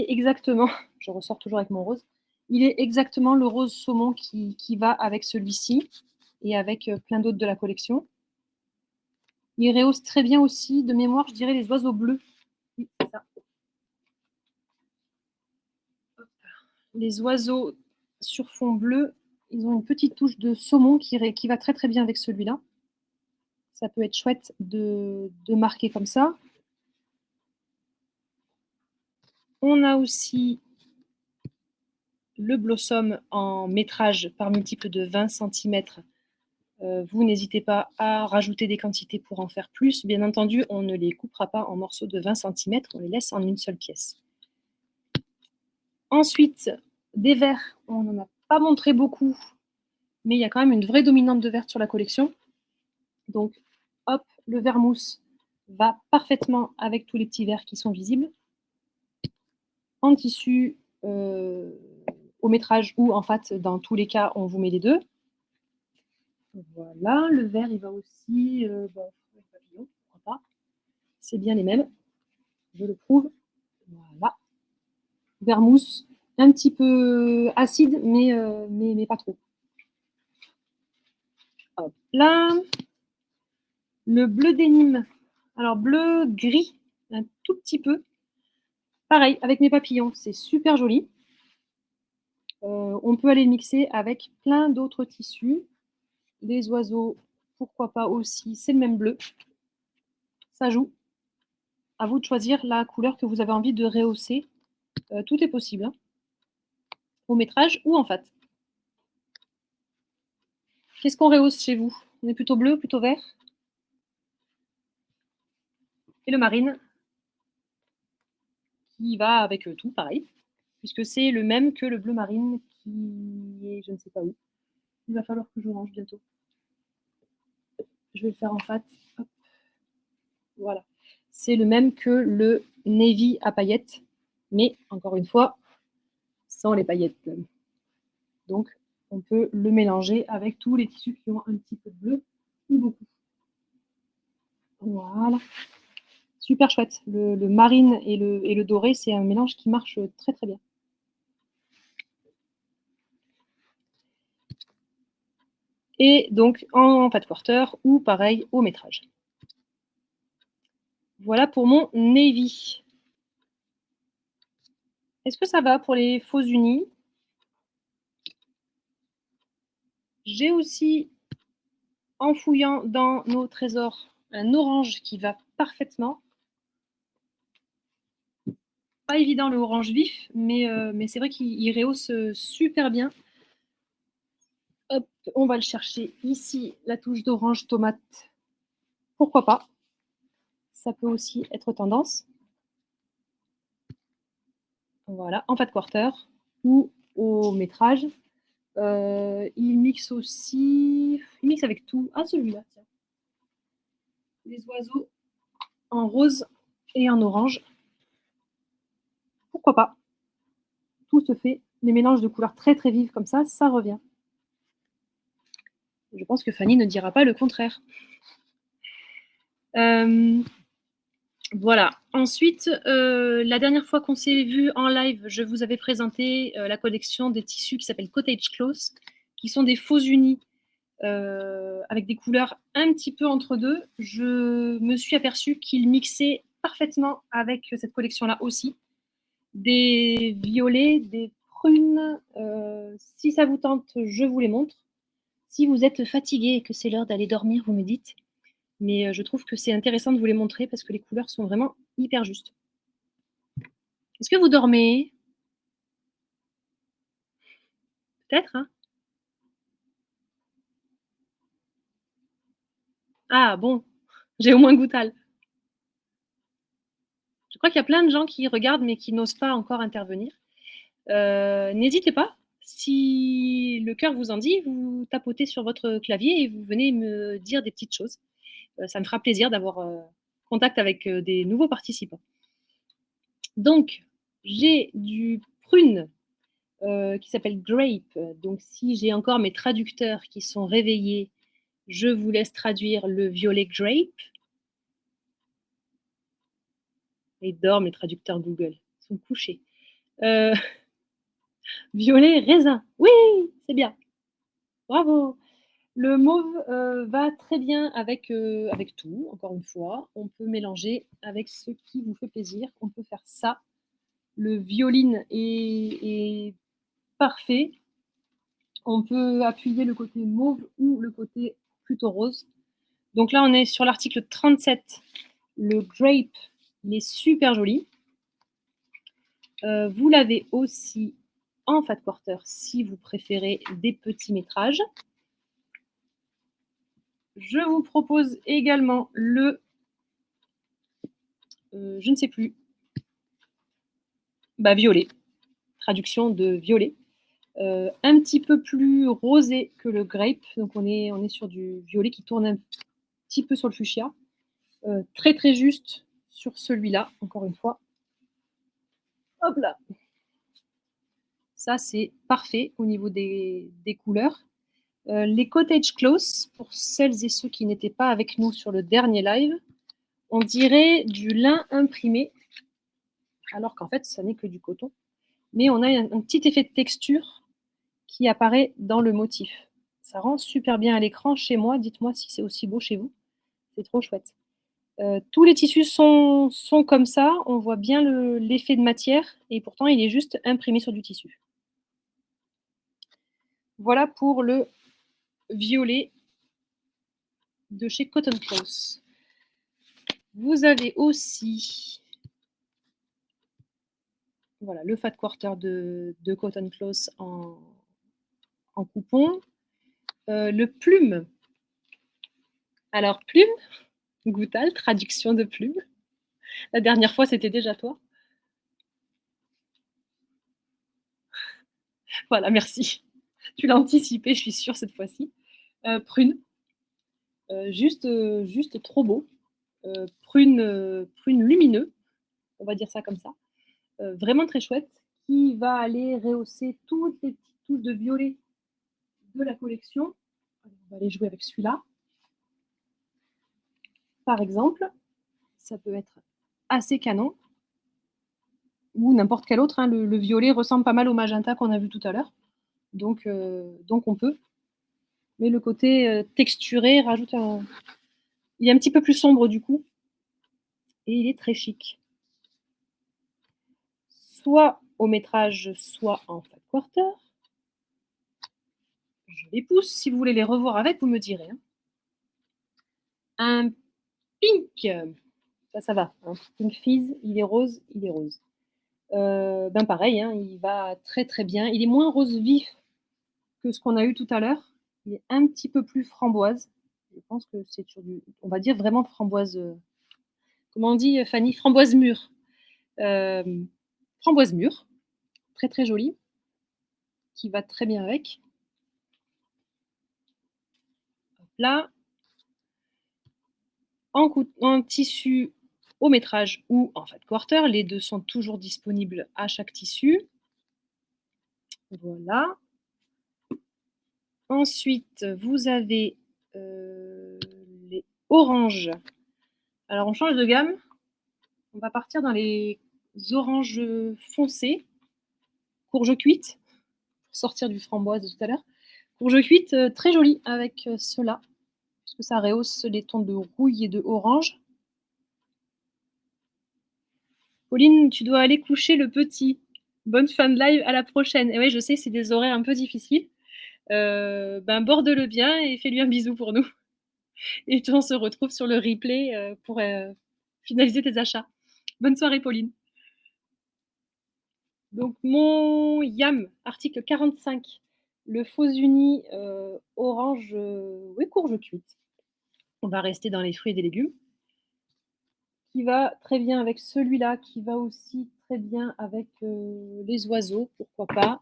exactement, je ressors toujours avec mon rose, il est exactement le rose saumon qui va avec celui-ci et avec plein d'autres de la collection. Il rehausse très bien aussi, de mémoire, je dirais les oiseaux bleus. Oui, c'est ça. Les oiseaux sur fond bleu, ils ont une petite touche de saumon qui va très très bien avec celui-là. Ça peut être chouette de marquer comme ça. On a aussi le Blossom en métrage par multiple de 20 cm. Vous n'hésitez pas à rajouter des quantités pour en faire plus. Bien entendu, on ne les coupera pas en morceaux de 20 cm, on les laisse en une seule pièce. Ensuite, des verts, on n'en a pas montré beaucoup, mais il y a quand même une vraie dominante de vert sur la collection. Donc, hop, le vert mousse va parfaitement avec tous les petits verts qui sont visibles. En tissu, au métrage ou en fait, dans tous les cas, on vous met les deux. Voilà, le vert, il va aussi, papillon, pourquoi pas. C'est bien les mêmes, je le prouve. Voilà. Vert mousse, un petit peu acide, mais pas trop. Hop là. Le bleu dénime. Alors, bleu gris, un tout petit peu. Pareil, avec mes papillons, c'est super joli. On peut aller le mixer avec plein d'autres tissus. Les oiseaux, pourquoi pas aussi, c'est le même bleu. Ça joue. À vous de choisir la couleur que vous avez envie de rehausser. Tout est possible, hein, au métrage ou en fat. Qu'est-ce qu'on rehausse chez vous? On est plutôt bleu, plutôt vert? Et le marine, qui va avec tout, pareil, puisque c'est le même que le bleu marine qui est je ne sais pas où. Il va falloir que je range bientôt. Je vais le faire en fat. Hop. Voilà. C'est le même que le navy à paillettes, mais encore une fois, sans les paillettes. Donc, on peut le mélanger avec tous les tissus qui ont un petit peu de bleu ou beaucoup. Voilà. Super chouette. Le marine et le doré, c'est un mélange qui marche très très bien. Et donc en fat quarter ou pareil au métrage. Voilà pour mon navy. Est-ce que ça va pour les faux unis? J'ai aussi, en fouillant dans nos trésors, un orange qui va parfaitement. Pas évident le orange vif, mais c'est vrai qu'il rehausse super bien. Hop, on va le chercher ici, la touche d'orange tomate. Pourquoi pas? Ça peut aussi être tendance. Voilà, en fat quarter ou au métrage. Il mixe aussi. Il mixe avec tout. Ah, celui-là, tiens. Les oiseaux en rose et en orange. Pourquoi pas? Tout se fait. Les mélanges de couleurs très très vives comme ça revient. Je pense que Fanny ne dira pas le contraire. Voilà. Ensuite, la dernière fois qu'on s'est vu en live, je vous avais présenté la collection des tissus qui s'appelle Cottage Close, qui sont des faux unis avec des couleurs un petit peu entre deux. Je me suis aperçue qu'ils mixaient parfaitement avec cette collection-là aussi. Des violets, des prunes. Si ça vous tente, je vous les montre. Si vous êtes fatigué et que c'est l'heure d'aller dormir, vous me dites. Mais je trouve que c'est intéressant de vous les montrer parce que les couleurs sont vraiment hyper justes. Est-ce que vous dormez? Peut-être, hein? Ah bon, j'ai au moins Goutal. Je crois qu'il y a plein de gens qui regardent mais qui n'osent pas encore intervenir. N'hésitez pas, si le cœur vous en dit, vous tapotez sur votre clavier et vous venez me dire des petites choses. Ça me fera plaisir d'avoir contact avec des nouveaux participants. Donc, j'ai du prune qui s'appelle Grape. Donc, si j'ai encore mes traducteurs qui sont réveillés, je vous laisse traduire le violet Grape. Ils dorment, les traducteurs Google. Ils sont couchés. Violet raisin. Oui, c'est bien. Bravo. Le mauve va très bien avec tout, encore une fois. On peut mélanger avec ce qui vous fait plaisir. On peut faire ça. Le violine est parfait. On peut appuyer le côté mauve ou le côté plutôt rose. Donc là, on est sur l'article 37. Le grape, il est super joli. Vous l'avez aussi en fat quarter si vous préférez des petits métrages. Je vous propose également le, je ne sais plus, violet, traduction de violet. Un petit peu plus rosé que le grape, donc on est sur du violet qui tourne un petit peu sur le fuchsia. Très très juste sur celui-là, encore une fois. Hop là. Ça, c'est parfait au niveau des couleurs. Les cottage close, pour celles et ceux qui n'étaient pas avec nous sur le dernier live, on dirait du lin imprimé, alors qu'en fait, ça n'est que du coton. Mais on a un petit effet de texture qui apparaît dans le motif. Ça rend super bien à l'écran chez moi. Dites-moi si c'est aussi beau chez vous. C'est trop chouette. Tous les tissus sont comme ça. On voit bien l'effet de matière et pourtant, il est juste imprimé sur du tissu. Voilà pour le violet de chez Cotton Close. Vous avez aussi voilà, le fat quarter de Cotton Close en coupon. Le plume. Alors, plume, Goutal, traduction de plume. La dernière fois, c'était déjà toi. Voilà, merci. Tu l'as anticipé, je suis sûre, cette fois-ci. Prune. Juste trop beau. Prune lumineux, on va dire ça comme ça. Vraiment très chouette, qui va aller rehausser toutes les petites touches de violet de la collection. On va aller jouer avec celui-là. Par exemple, ça peut être assez canon. Ou n'importe quel autre. Hein. Le violet ressemble pas mal au magenta qu'on a vu tout à l'heure. Donc on peut. Mais le côté texturé rajoute un... Il est un petit peu plus sombre du coup. Et il est très chic. Soit au métrage, soit en fat quarter. Je les pousse. Si vous voulez les revoir avec, vous me direz. Hein. Un pink. Ça va. Hein. Pink Fizz, il est rose, il est rose. Pareil, hein, il va très très bien. Il est moins rose vif que ce qu'on a eu tout à l'heure. Il est un petit peu plus framboise. Je pense que c'est sur du, on va dire vraiment framboise. Comment on dit, Fanny? Framboise mûre. Framboise mûre, très très jolie, qui va très bien avec. Hop là. En tissu au métrage ou en fat quarter, les deux sont toujours disponibles à chaque tissu. Voilà. Ensuite, vous avez les oranges. Alors, on change de gamme. On va partir dans les oranges foncées, courge cuite, pour sortir du framboise de tout à l'heure. Courge cuite, très jolie avec cela, puisque ça rehausse les tons de rouille et de orange. Pauline, tu dois aller coucher le petit. Bonne fin de live, à la prochaine. Et oui, je sais, c'est des horaires un peu difficiles. Borde-le bien et fais-lui un bisou pour nous. et on se retrouve sur le replay, pour, finaliser tes achats. Bonne soirée Pauline. Donc mon yam, article 45, le faux uni, orange, oui courge cuite. On va rester dans les fruits et des légumes. Qui va très bien avec celui-là, qui va aussi très bien avec, les oiseaux, pourquoi pas.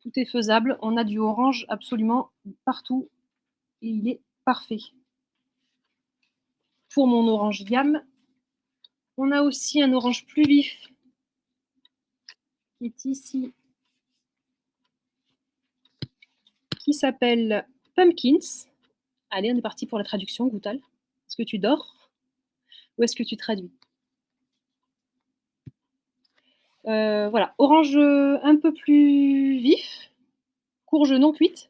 Tout est faisable. On a du orange absolument partout et il est parfait. Pour mon orange yam, on a aussi un orange plus vif qui est ici, qui s'appelle Pumpkins. Allez, on est parti pour la traduction, Goutal. Est-ce que tu dors ou est-ce que tu traduis? Voilà, orange un peu plus vif, courge non cuite,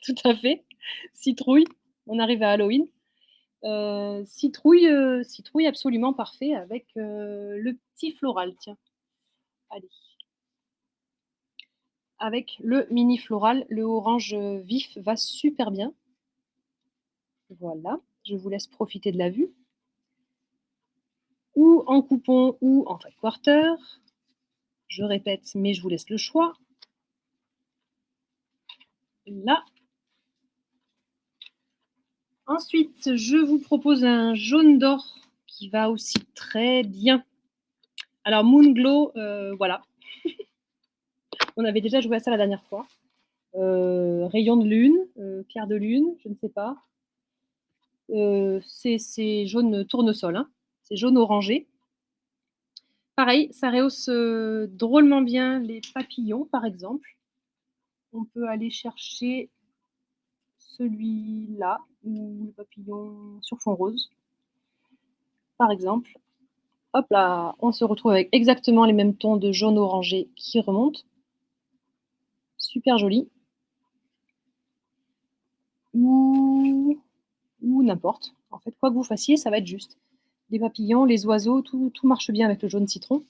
tout à fait, citrouille, on arrive à Halloween. Citrouille absolument parfait avec, le petit floral, tiens. Allez. Avec le mini floral, le orange, vif va super bien. Voilà, je vous laisse profiter de la vue. Ou en coupon ou en 5/4. Je répète, mais je vous laisse le choix. Là. Ensuite, je vous propose un jaune d'or qui va aussi très bien. Alors Moon Glow, voilà. On avait déjà joué à ça la dernière fois. Rayon de lune, clair de lune, je ne sais pas. C'est jaune tournesol, hein. C'est jaune orangé. Pareil, ça rehausse drôlement bien les papillons, par exemple. On peut aller chercher celui-là, ou le papillon sur fond rose, par exemple. Hop là, on se retrouve avec exactement les mêmes tons de jaune orangé qui remontent. Super joli. Ou n'importe. En fait, quoi que vous fassiez, ça va être juste. Les papillons, les oiseaux, tout marche bien avec le jaune citron.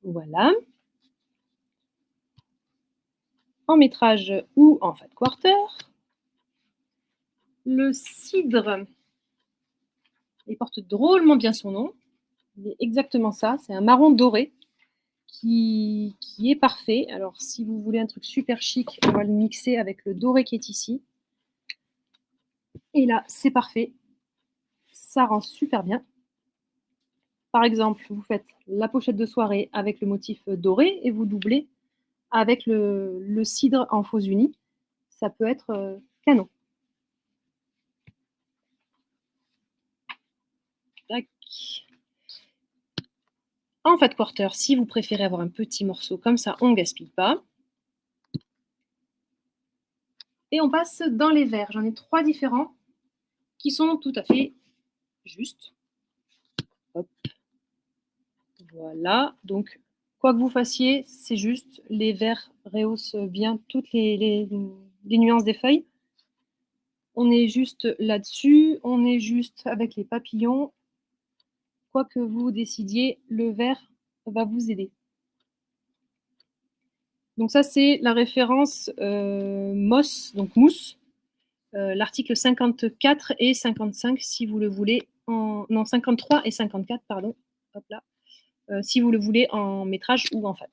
Voilà. En métrage ou en 5/4. Le cidre, il porte drôlement bien son nom. Il est exactement ça, c'est un marron doré qui est parfait. Alors si vous voulez un truc super chic, on va le mixer avec le doré qui est ici. Et là, c'est parfait. Ça rend super bien. Par exemple, vous faites la pochette de soirée avec le motif doré et vous doublez avec le cidre en faux uni. Ça peut être canon. Tac. En 5/4, si vous préférez avoir un petit morceau comme ça, on ne gaspille pas. Et on passe dans les verts. J'en ai 3 différents qui sont tout à fait justes. Hop. Voilà. Donc, quoi que vous fassiez, c'est juste. Les verts rehaussent bien toutes les nuances des feuilles. On est juste là-dessus. On est juste avec les papillons. Quoi que vous décidiez, le vert va vous aider. Donc ça, c'est la référence MOS, donc mousse. L'article 54 et 55, si vous le voulez en... Non, 53 et 54, pardon. Hop là. Si vous le voulez en métrage ou en fat.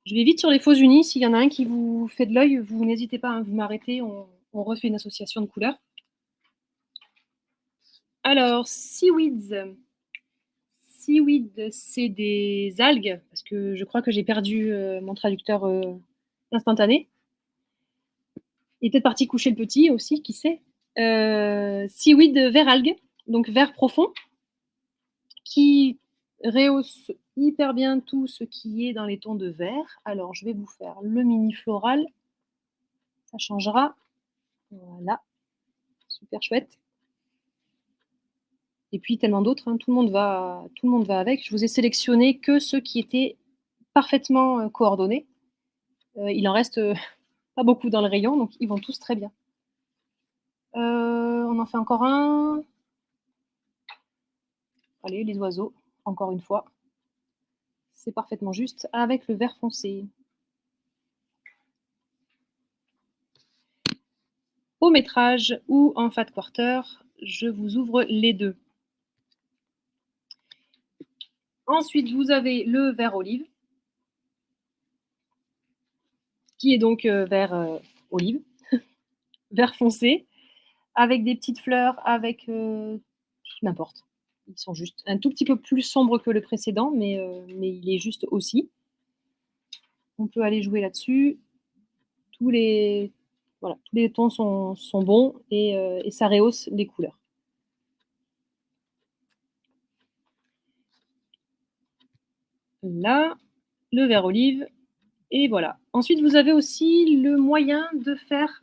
Je vais vite sur les faux unis. S'il y en a un qui vous fait de l'œil, vous n'hésitez pas, hein, vous m'arrêtez, on refait une association de couleurs. Alors, seaweeds. Seaweed, c'est des algues, parce que je crois que j'ai perdu mon traducteur instantané. Il est peut-être parti coucher le petit aussi, qui sait. Seaweed vert algue, donc vert profond, qui rehausse hyper bien tout ce qui est dans les tons de vert. Alors, je vais vous faire le mini floral. Ça changera. Voilà. Super chouette. Et puis, tellement d'autres. Hein. Tout le monde va avec. Je vous ai sélectionné que ceux qui étaient parfaitement coordonnés. Il en reste pas beaucoup dans le rayon, donc ils vont tous très bien. On en fait encore un. Allez, les oiseaux, encore une fois. C'est parfaitement juste avec le vert foncé. au métrage ou en fat quarter. Je vous ouvre les deux. Ensuite, vous avez le vert olive, qui est donc vert olive, vert foncé, avec des petites fleurs, avec n'importe. Ils sont juste un tout petit peu plus sombres que le précédent, mais il est juste aussi. On peut aller jouer là-dessus. Tous les tons sont bons et ça rehausse les couleurs. Là, le vert olive, et voilà. Ensuite, vous avez aussi le moyen de faire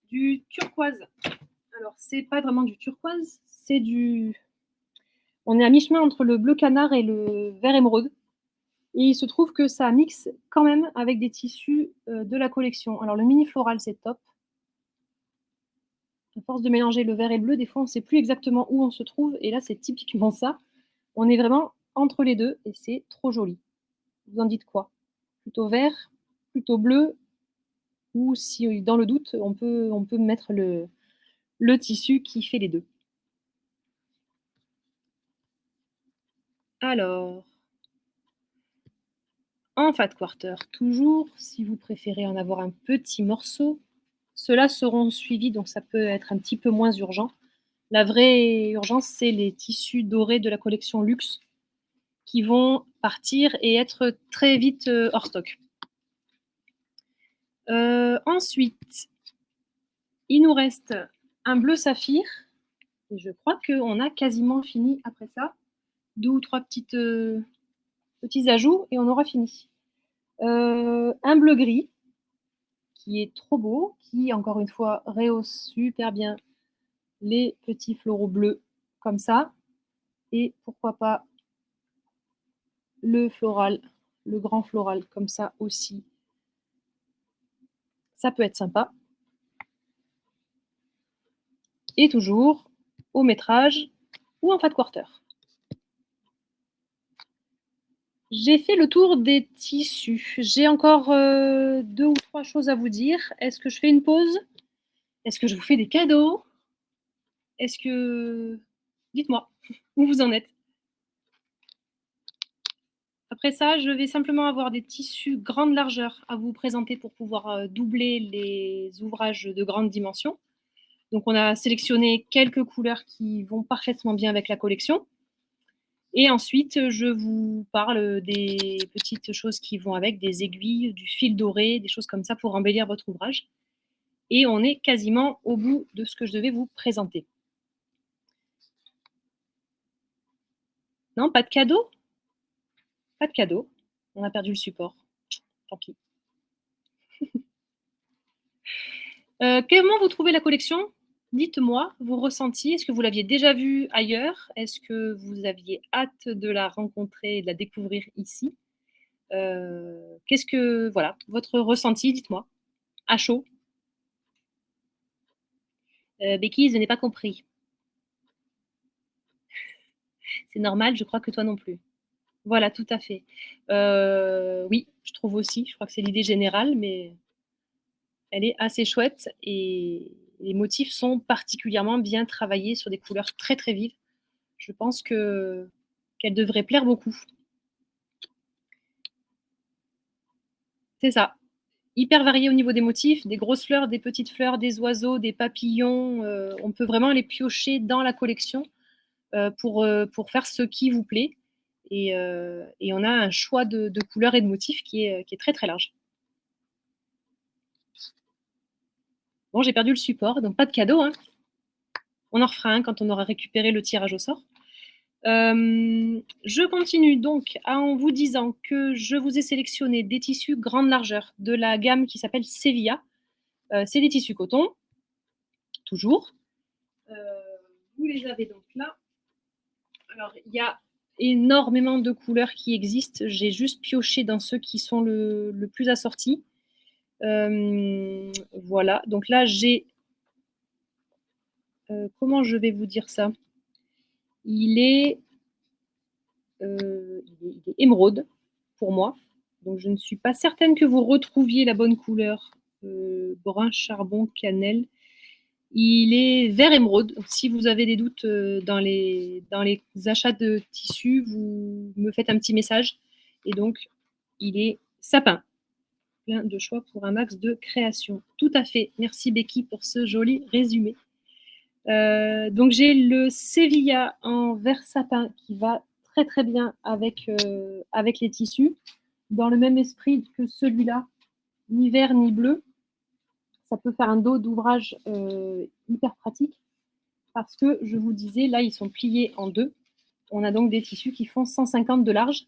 du turquoise. Alors, c'est pas vraiment du turquoise, c'est du... On est à mi-chemin entre le bleu canard et le vert émeraude. Et il se trouve que ça mixe quand même avec des tissus de la collection. Alors, le mini floral, c'est top. À force de mélanger le vert et le bleu, des fois, on ne sait plus exactement où on se trouve. Et là, c'est typiquement ça. On est vraiment entre les deux et c'est trop joli. Vous en dites quoi? Plutôt vert, plutôt bleu, ou si dans le doute, on peut mettre le tissu qui fait les deux. Alors, en fat quarter, toujours, si vous préférez en avoir un petit morceau, ceux-là seront suivis, donc ça peut être un petit peu moins urgent. La vraie urgence, c'est les tissus dorés de la collection Luxe qui vont partir et être très vite hors stock. Ensuite, il nous reste un bleu saphir. Et je crois qu'on a quasiment fini après ça. 2 ou 3 petits ajouts et on aura fini. Un bleu gris qui est trop beau, qui encore une fois rehausse super bien les petits floraux bleus comme ça. Et pourquoi pas le floral, le grand floral comme ça aussi. Ça peut être sympa. Et toujours au métrage ou en fat quarter. J'ai fait le tour des tissus. J'ai encore 2 ou 3 choses à vous dire. Est-ce que je fais une pause? Est-ce que je vous fais des cadeaux? Est-ce que... Dites-moi, où vous en êtes? Après ça, je vais simplement avoir des tissus grande largeur à vous présenter pour pouvoir doubler les ouvrages de grande dimension. Donc, on a sélectionné quelques couleurs qui vont parfaitement bien avec la collection. Et ensuite, je vous parle des petites choses qui vont avec, des aiguilles, du fil doré, des choses comme ça pour embellir votre ouvrage. Et on est quasiment au bout de ce que je devais vous présenter. Non, pas de cadeau? Pas de cadeau. On a perdu le support. Tant pis. Comment vous trouvez la collection? Dites-moi vos ressentis. Est-ce que vous l'aviez déjà vue ailleurs? Est-ce que vous aviez hâte de la rencontrer et de la découvrir ici? Qu'est-ce que... Voilà, votre ressenti, dites-moi. À chaud. Becky, je n'ai pas compris. C'est normal, je crois que toi non plus. Voilà, tout à fait. Oui, je trouve aussi. Je crois que c'est l'idée générale, mais elle est assez chouette et les motifs sont particulièrement bien travaillés sur des couleurs très très vives. Je pense qu'elle devrait plaire beaucoup. C'est ça. Hyper varié au niveau des motifs, des grosses fleurs, des petites fleurs, des oiseaux, des papillons. On peut vraiment les piocher dans la collection pour faire ce qui vous plaît. Et on a un choix de couleurs et de motifs qui est très très large. Bon, j'ai perdu le support, donc pas de cadeau, hein. On en refera un quand on aura récupéré le tirage au sort. Je continue donc en vous disant que je vous ai sélectionné des tissus grande largeur de la gamme qui s'appelle Sevilla. C'est des tissus coton, toujours. Vous les avez donc là. Alors, il y a énormément de couleurs qui existent. J'ai juste pioché dans ceux qui sont le plus assortis. Voilà, donc là, j'ai... comment je vais vous dire ça? Il est émeraude pour moi. Donc, je ne suis pas certaine que vous retrouviez la bonne couleur. Brun, charbon, cannelle. Il est vert émeraude. Donc, si vous avez des doutes dans les achats de tissus, vous me faites un petit message. Et donc, il est sapin. Plein de choix pour un max de création. Tout à fait. Merci Becky pour ce joli résumé. Donc j'ai le Sevilla en vert sapin qui va très très bien avec les tissus, dans le même esprit que celui-là, ni vert ni bleu. Ça peut faire un dos d'ouvrage hyper pratique parce que je vous disais, là ils sont pliés en deux. On a donc des tissus qui font 150 de large.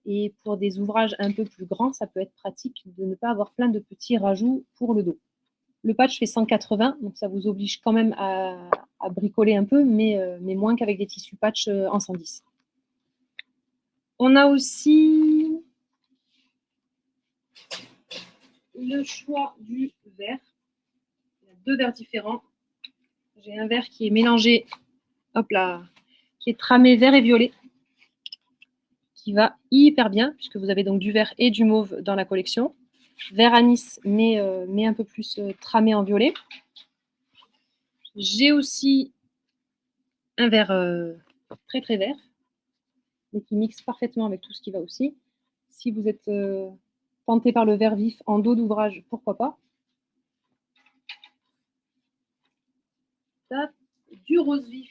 Et pour des ouvrages un peu plus grands, ça peut être pratique de ne pas avoir plein de petits rajouts pour le dos. Le patch fait 180, donc ça vous oblige quand même à bricoler un peu, mais moins qu'avec des tissus patch en 110. On a aussi le choix du vert. Il y a deux verres différents. J'ai un vert qui est mélangé, hop là, qui est tramé vert et violet, qui va hyper bien, puisque vous avez donc du vert et du mauve dans la collection. Vert anis, mais un peu plus tramé en violet. J'ai aussi un vert très très vert, mais qui mixe parfaitement avec tout ce qui va aussi. Si vous êtes tenté par le vert vif en dos d'ouvrage, pourquoi pas. Du rose vif,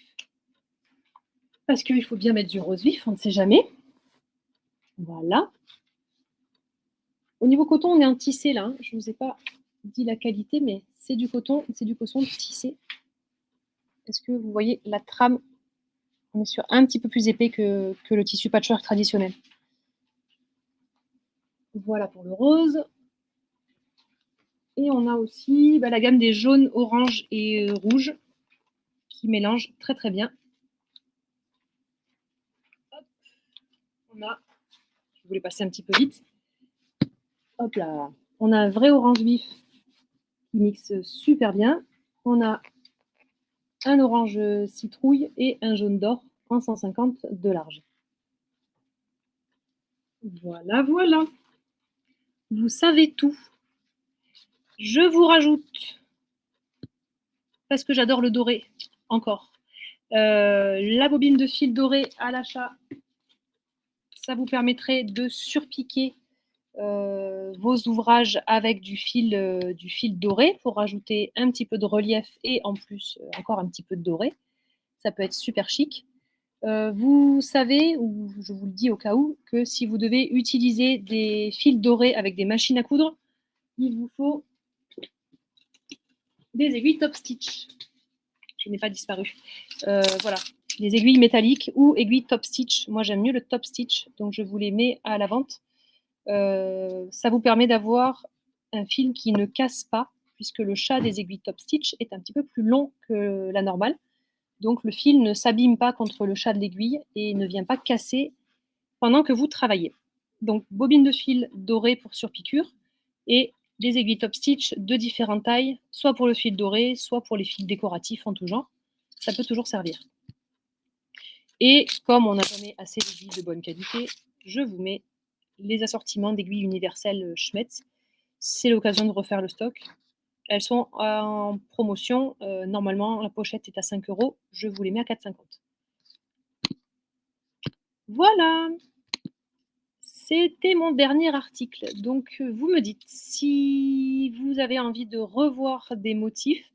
parce qu'il faut bien mettre du rose vif, on ne sait jamais. Voilà. Au niveau coton, on est en tissé là. Je ne vous ai pas dit la qualité, mais c'est du coton tissé. Est-ce que vous voyez la trame? On est sur un petit peu plus épais que le tissu patchwork traditionnel. Voilà pour le rose. Et on a aussi la gamme des jaunes, oranges et rouges qui mélangent très très bien. Hop. On a, je voulais passer un petit peu vite. Hop là, on a un vrai orange vif qui mixe super bien. On a un orange citrouille et un jaune d'or en 150 de large. Voilà, voilà. Vous savez tout. Je vous rajoute, parce que j'adore le doré, encore, la bobine de fil doré à l'achat. Ça vous permettrait de surpiquer vos ouvrages avec du fil doré pour rajouter un petit peu de relief et en plus encore un petit peu de doré. Ça peut être super chic. Vous savez, ou je vous le dis au cas où, que si vous devez utiliser des fils dorés avec des machines à coudre, il vous faut des aiguilles top stitch. Je n'ai pas disparu. Voilà, des aiguilles métalliques ou aiguilles top stitch. Moi, j'aime mieux le top stitch, donc je vous les mets à la vente. Ça vous permet d'avoir un fil qui ne casse pas, puisque le chat des aiguilles top stitch est un petit peu plus long que la normale. Donc le fil ne s'abîme pas contre le chat de l'aiguille et ne vient pas casser pendant que vous travaillez. Donc bobine de fil dorée pour surpiqûre et des aiguilles top stitch de différentes tailles, soit pour le fil doré, soit pour les fils décoratifs en tout genre. Ça peut toujours servir. Et comme on n'a jamais assez d'aiguilles de bonne qualité, je vous mets les assortiments d'aiguilles universelles Schmetz. C'est l'occasion de refaire le stock. Elles sont en promotion. Normalement, la pochette est à 5 €. Je vous les mets à 4,50 €. Voilà, c'était mon dernier article. Donc, vous me dites si vous avez envie de revoir des motifs,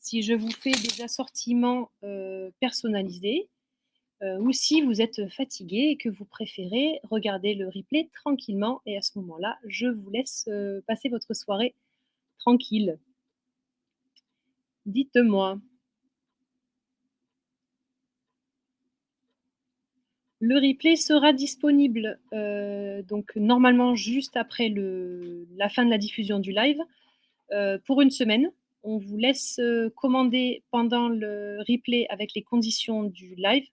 si je vous fais des assortiments personnalisés, ou si vous êtes fatigué et que vous préférez regarder le replay tranquillement. Et à ce moment-là, je vous laisse passer votre soirée tranquille. Dites-moi. Le replay sera disponible donc normalement juste après la fin de la diffusion du live pour une semaine. On vous laisse commander pendant le replay avec les conditions du live.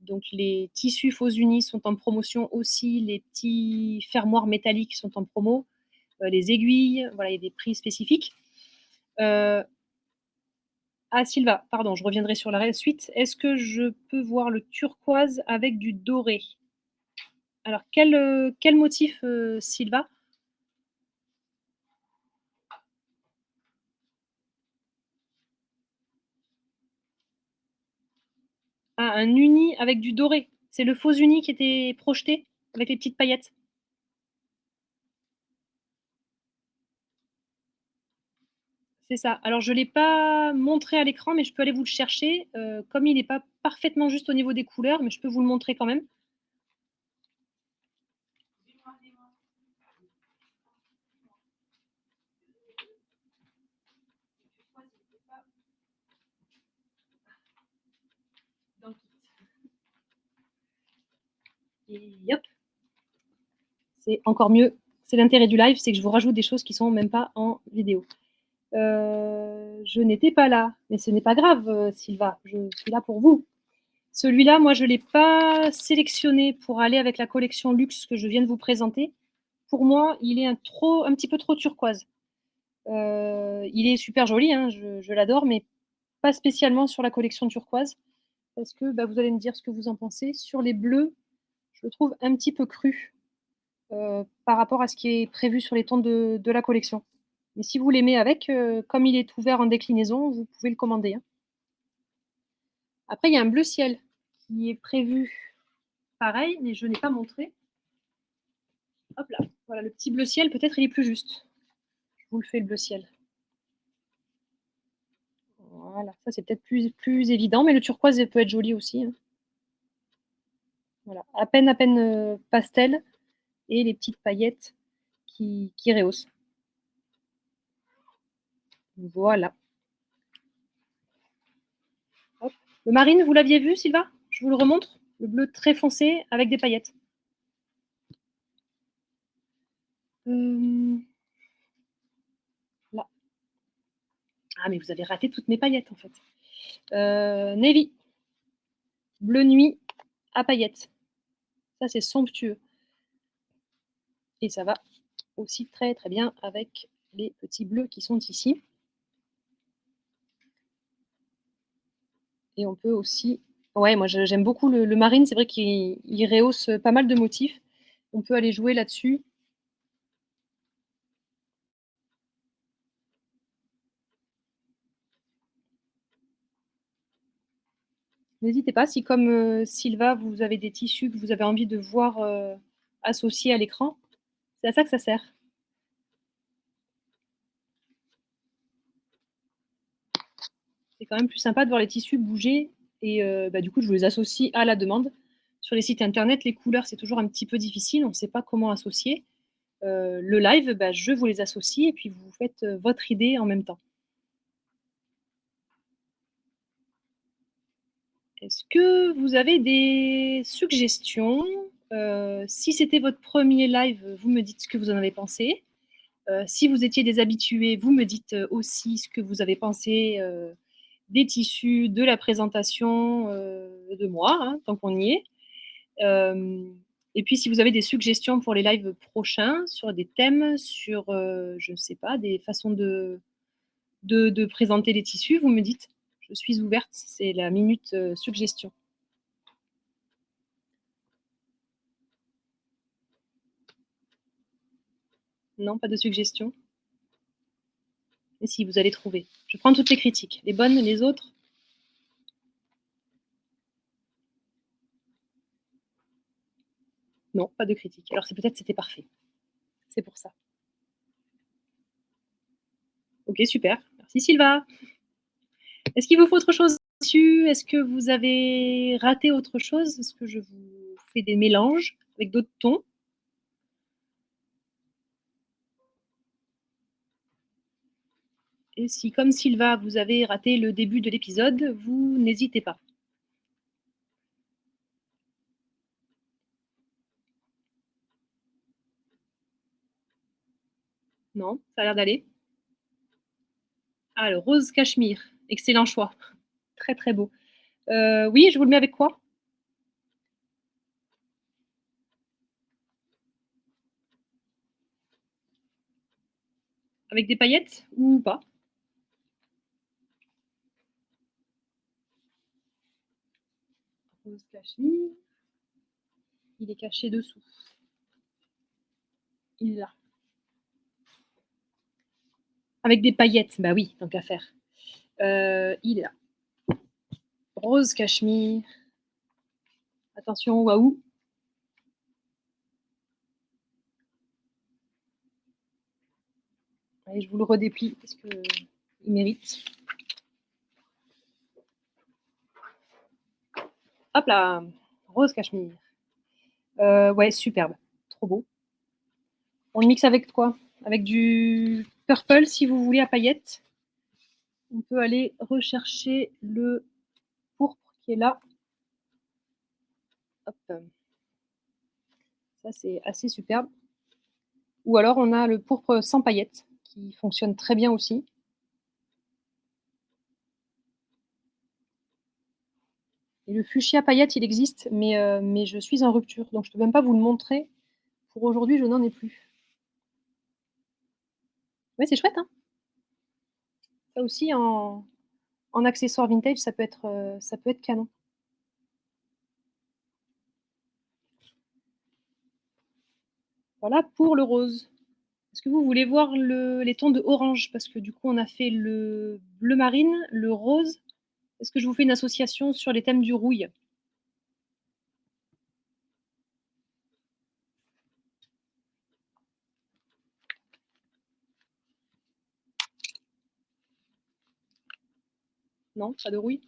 Donc les tissus faux unis sont en promotion aussi, les petits fermoirs métalliques sont en promo, les aiguilles, voilà, il y a des prix spécifiques. Ah Sylva, pardon, je reviendrai sur la suite. Est-ce que je peux voir le turquoise avec du doré? Alors quel motif, Sylva? Ah, un uni avec du doré. C'est le faux uni qui était projeté avec les petites paillettes. C'est ça. Alors je ne l'ai pas montré à l'écran, mais je peux aller vous le chercher. Comme il n'est pas parfaitement juste au niveau des couleurs, mais je peux vous le montrer quand même. Et hop, c'est encore mieux. C'est l'intérêt du live, c'est que je vous rajoute des choses qui sont même pas en vidéo. Je n'étais pas là, mais ce n'est pas grave, Sylva, je suis là pour vous. Celui-là, moi, je ne l'ai pas sélectionné pour aller avec la collection luxe que je viens de vous présenter. Pour moi, il est un petit peu trop turquoise. Il est super joli, hein, je l'adore, mais pas spécialement sur la collection turquoise, parce que bah, vous allez me dire ce que vous en pensez. Sur les bleus, je le trouve un petit peu cru par rapport à ce qui est prévu sur les tons de la collection. Mais si vous l'aimez avec, comme il est ouvert en déclinaison, vous pouvez le commander, hein. Après, il y a un bleu ciel qui est prévu pareil, mais je n'ai pas montré. Hop là, voilà, le petit bleu ciel, peut-être il est plus juste. Je vous le fais, le bleu ciel. Voilà, ça c'est peut-être plus évident, mais le turquoise peut être joli aussi, hein. Voilà, à peine pastel et les petites paillettes qui rehaussent. Voilà. Hop. Le marine, vous l'aviez vu, Sylva? Je vous le remontre. Le bleu très foncé avec des paillettes. Là. Ah, mais vous avez raté toutes mes paillettes, en fait. Navy. Bleu nuit à paillettes. Ça, c'est somptueux. Et ça va aussi très, très bien avec les petits bleus qui sont ici. Et on peut aussi... Ouais, moi, j'aime beaucoup le marine. C'est vrai qu'il rehausse pas mal de motifs. On peut aller jouer là-dessus. N'hésitez pas, si comme Sylva, vous avez des tissus que vous avez envie de voir associés à l'écran, c'est à ça que ça sert. C'est quand même plus sympa de voir les tissus bouger et bah, du coup, je vous les associe à la demande. Sur les sites internet, les couleurs, c'est toujours un petit peu difficile, on ne sait pas comment associer. Le live, bah, je vous les associe et puis vous faites votre idée en même temps. Est-ce que vous avez des suggestions? Si c'était votre premier live, vous me dites ce que vous en avez pensé. Si vous étiez des habitués, vous me dites aussi ce que vous avez pensé des tissus, de la présentation de moi, hein, tant qu'on y est. Et puis, si vous avez des suggestions pour les lives prochains sur des thèmes, sur, je ne sais pas, des façons de présenter les tissus, vous me dites. Je suis ouverte, c'est la minute suggestion. Non, pas de suggestion? Et si, vous allez trouver. Je prends toutes les critiques, les bonnes, les autres. Non, pas de critiques. Alors, c'est peut-être c'était parfait. C'est pour ça. Ok, super. Merci Sylva. Est-ce qu'il vous faut autre chose dessus? Est-ce que vous avez raté autre chose? Est-ce que je vous fais des mélanges avec d'autres tons? Et si, comme Sylva, vous avez raté le début de l'épisode, vous n'hésitez pas. Non, ça a l'air d'aller. Ah, le rose cachemire. Excellent choix. Très, très beau. Oui, je vous le mets avec quoi? Avec des paillettes ou pas? Rose cachemire. Il est caché dessous. Il est là. Avec des paillettes, bah oui, tant qu'à faire. Il est là. Rose cachemire Attention, waouh. Allez, je vous le redéplie parce qu'il mérite. Hop là, rose cachemire. Ouais, superbe, trop beau. On le mixe avec quoi? Avec du purple si vous voulez à paillettes. On peut aller rechercher le pourpre qui est là. Hop. Ça, c'est assez superbe. Ou alors, on a le pourpre sans paillettes qui fonctionne très bien aussi. Et le fuchsia paillettes, il existe, mais je suis en rupture, donc je peux même pas vous le montrer. Pour aujourd'hui, je n'en ai plus. Ouais, c'est chouette, hein. Ça aussi, en accessoire vintage, ça peut être canon. Voilà pour le rose. Est-ce que vous voulez voir les tons de orange? Parce que du coup, on a fait le bleu marine, le rose. Est-ce que je vous fais une association sur les thèmes du rouille? Non, pas de rouille?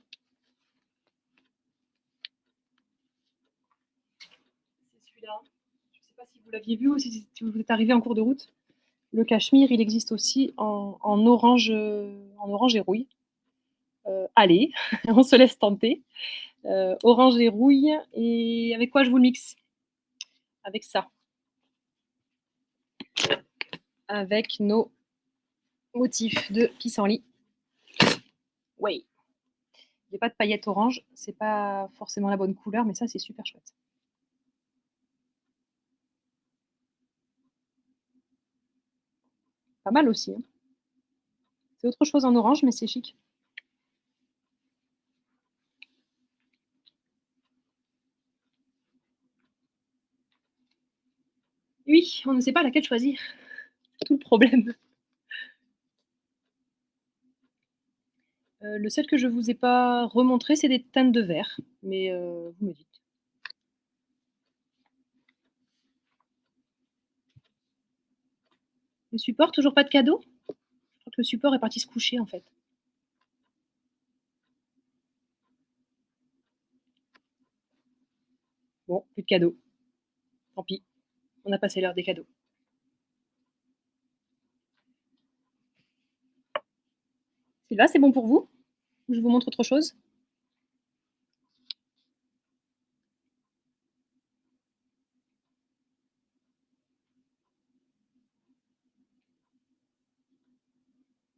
C'est celui-là. Je ne sais pas si vous l'aviez vu ou si vous êtes arrivé en cours de route. Le cachemire, il existe aussi en orange, en orange et rouille. Allez, on se laisse tenter. Orange et rouille. Et avec quoi je vous le mixe? Avec ça. Avec nos motifs de pissenlit. Ouais. Il n'y a pas de paillettes orange. C'est pas forcément la bonne couleur, mais ça, c'est super chouette. Pas mal aussi, hein. C'est autre chose en orange, mais c'est chic. Oui, on ne sait pas laquelle choisir. C'est tout le problème. Le seul que je vous ai pas remontré, c'est des teintes de verre, mais vous me dites. Le support, toujours pas de cadeau? Je crois que le support est parti se coucher, en fait. Bon, plus de cadeaux. Tant pis, on a passé l'heure des cadeaux. Sylvain, c'est bon pour vous? Ou je vous montre autre chose?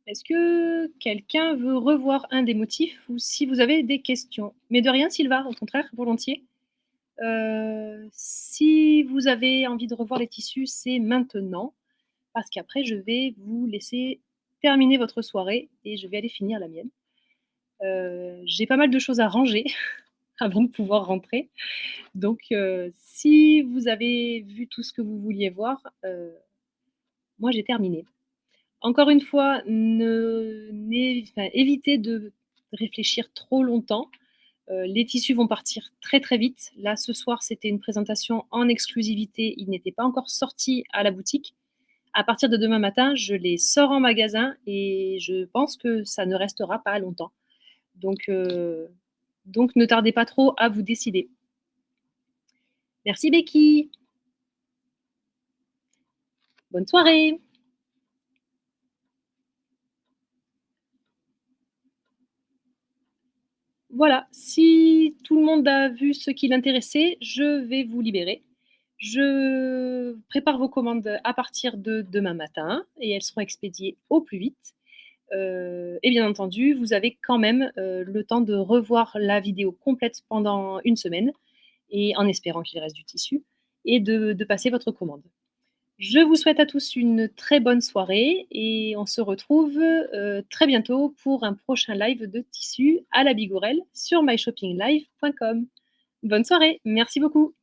Est-ce que quelqu'un veut revoir un des motifs ou si vous avez des questions? Mais de rien, Sylvain, au contraire, volontiers. Si vous avez envie de revoir les tissus, c'est maintenant, parce qu'après, je vais vous laisser terminer votre soirée et je vais aller finir la mienne. J'ai pas mal de choses à ranger avant de pouvoir rentrer. Donc, si vous avez vu tout ce que vous vouliez voir, moi, j'ai terminé. Encore une fois, évitez de réfléchir trop longtemps. Les tissus vont partir très très vite. Là, ce soir, c'était une présentation en exclusivité. Ils n'étaient pas encore sortis à la boutique. À partir de demain matin, je les sors en magasin et je pense que ça ne restera pas longtemps. Donc ne tardez pas trop à vous décider. Merci Becky. Bonne soirée. Voilà, si tout le monde a vu ce qui l'intéressait, je vais vous libérer. Je prépare vos commandes à partir de demain matin et elles seront expédiées au plus vite. Et bien entendu, vous avez quand même le temps de revoir la vidéo complète pendant une semaine et en espérant qu'il reste du tissu et de passer votre commande. Je vous souhaite à tous une très bonne soirée et on se retrouve très bientôt pour un prochain live de tissu à la Bigourelle sur myshoppinglive.com. Bonne soirée, merci beaucoup.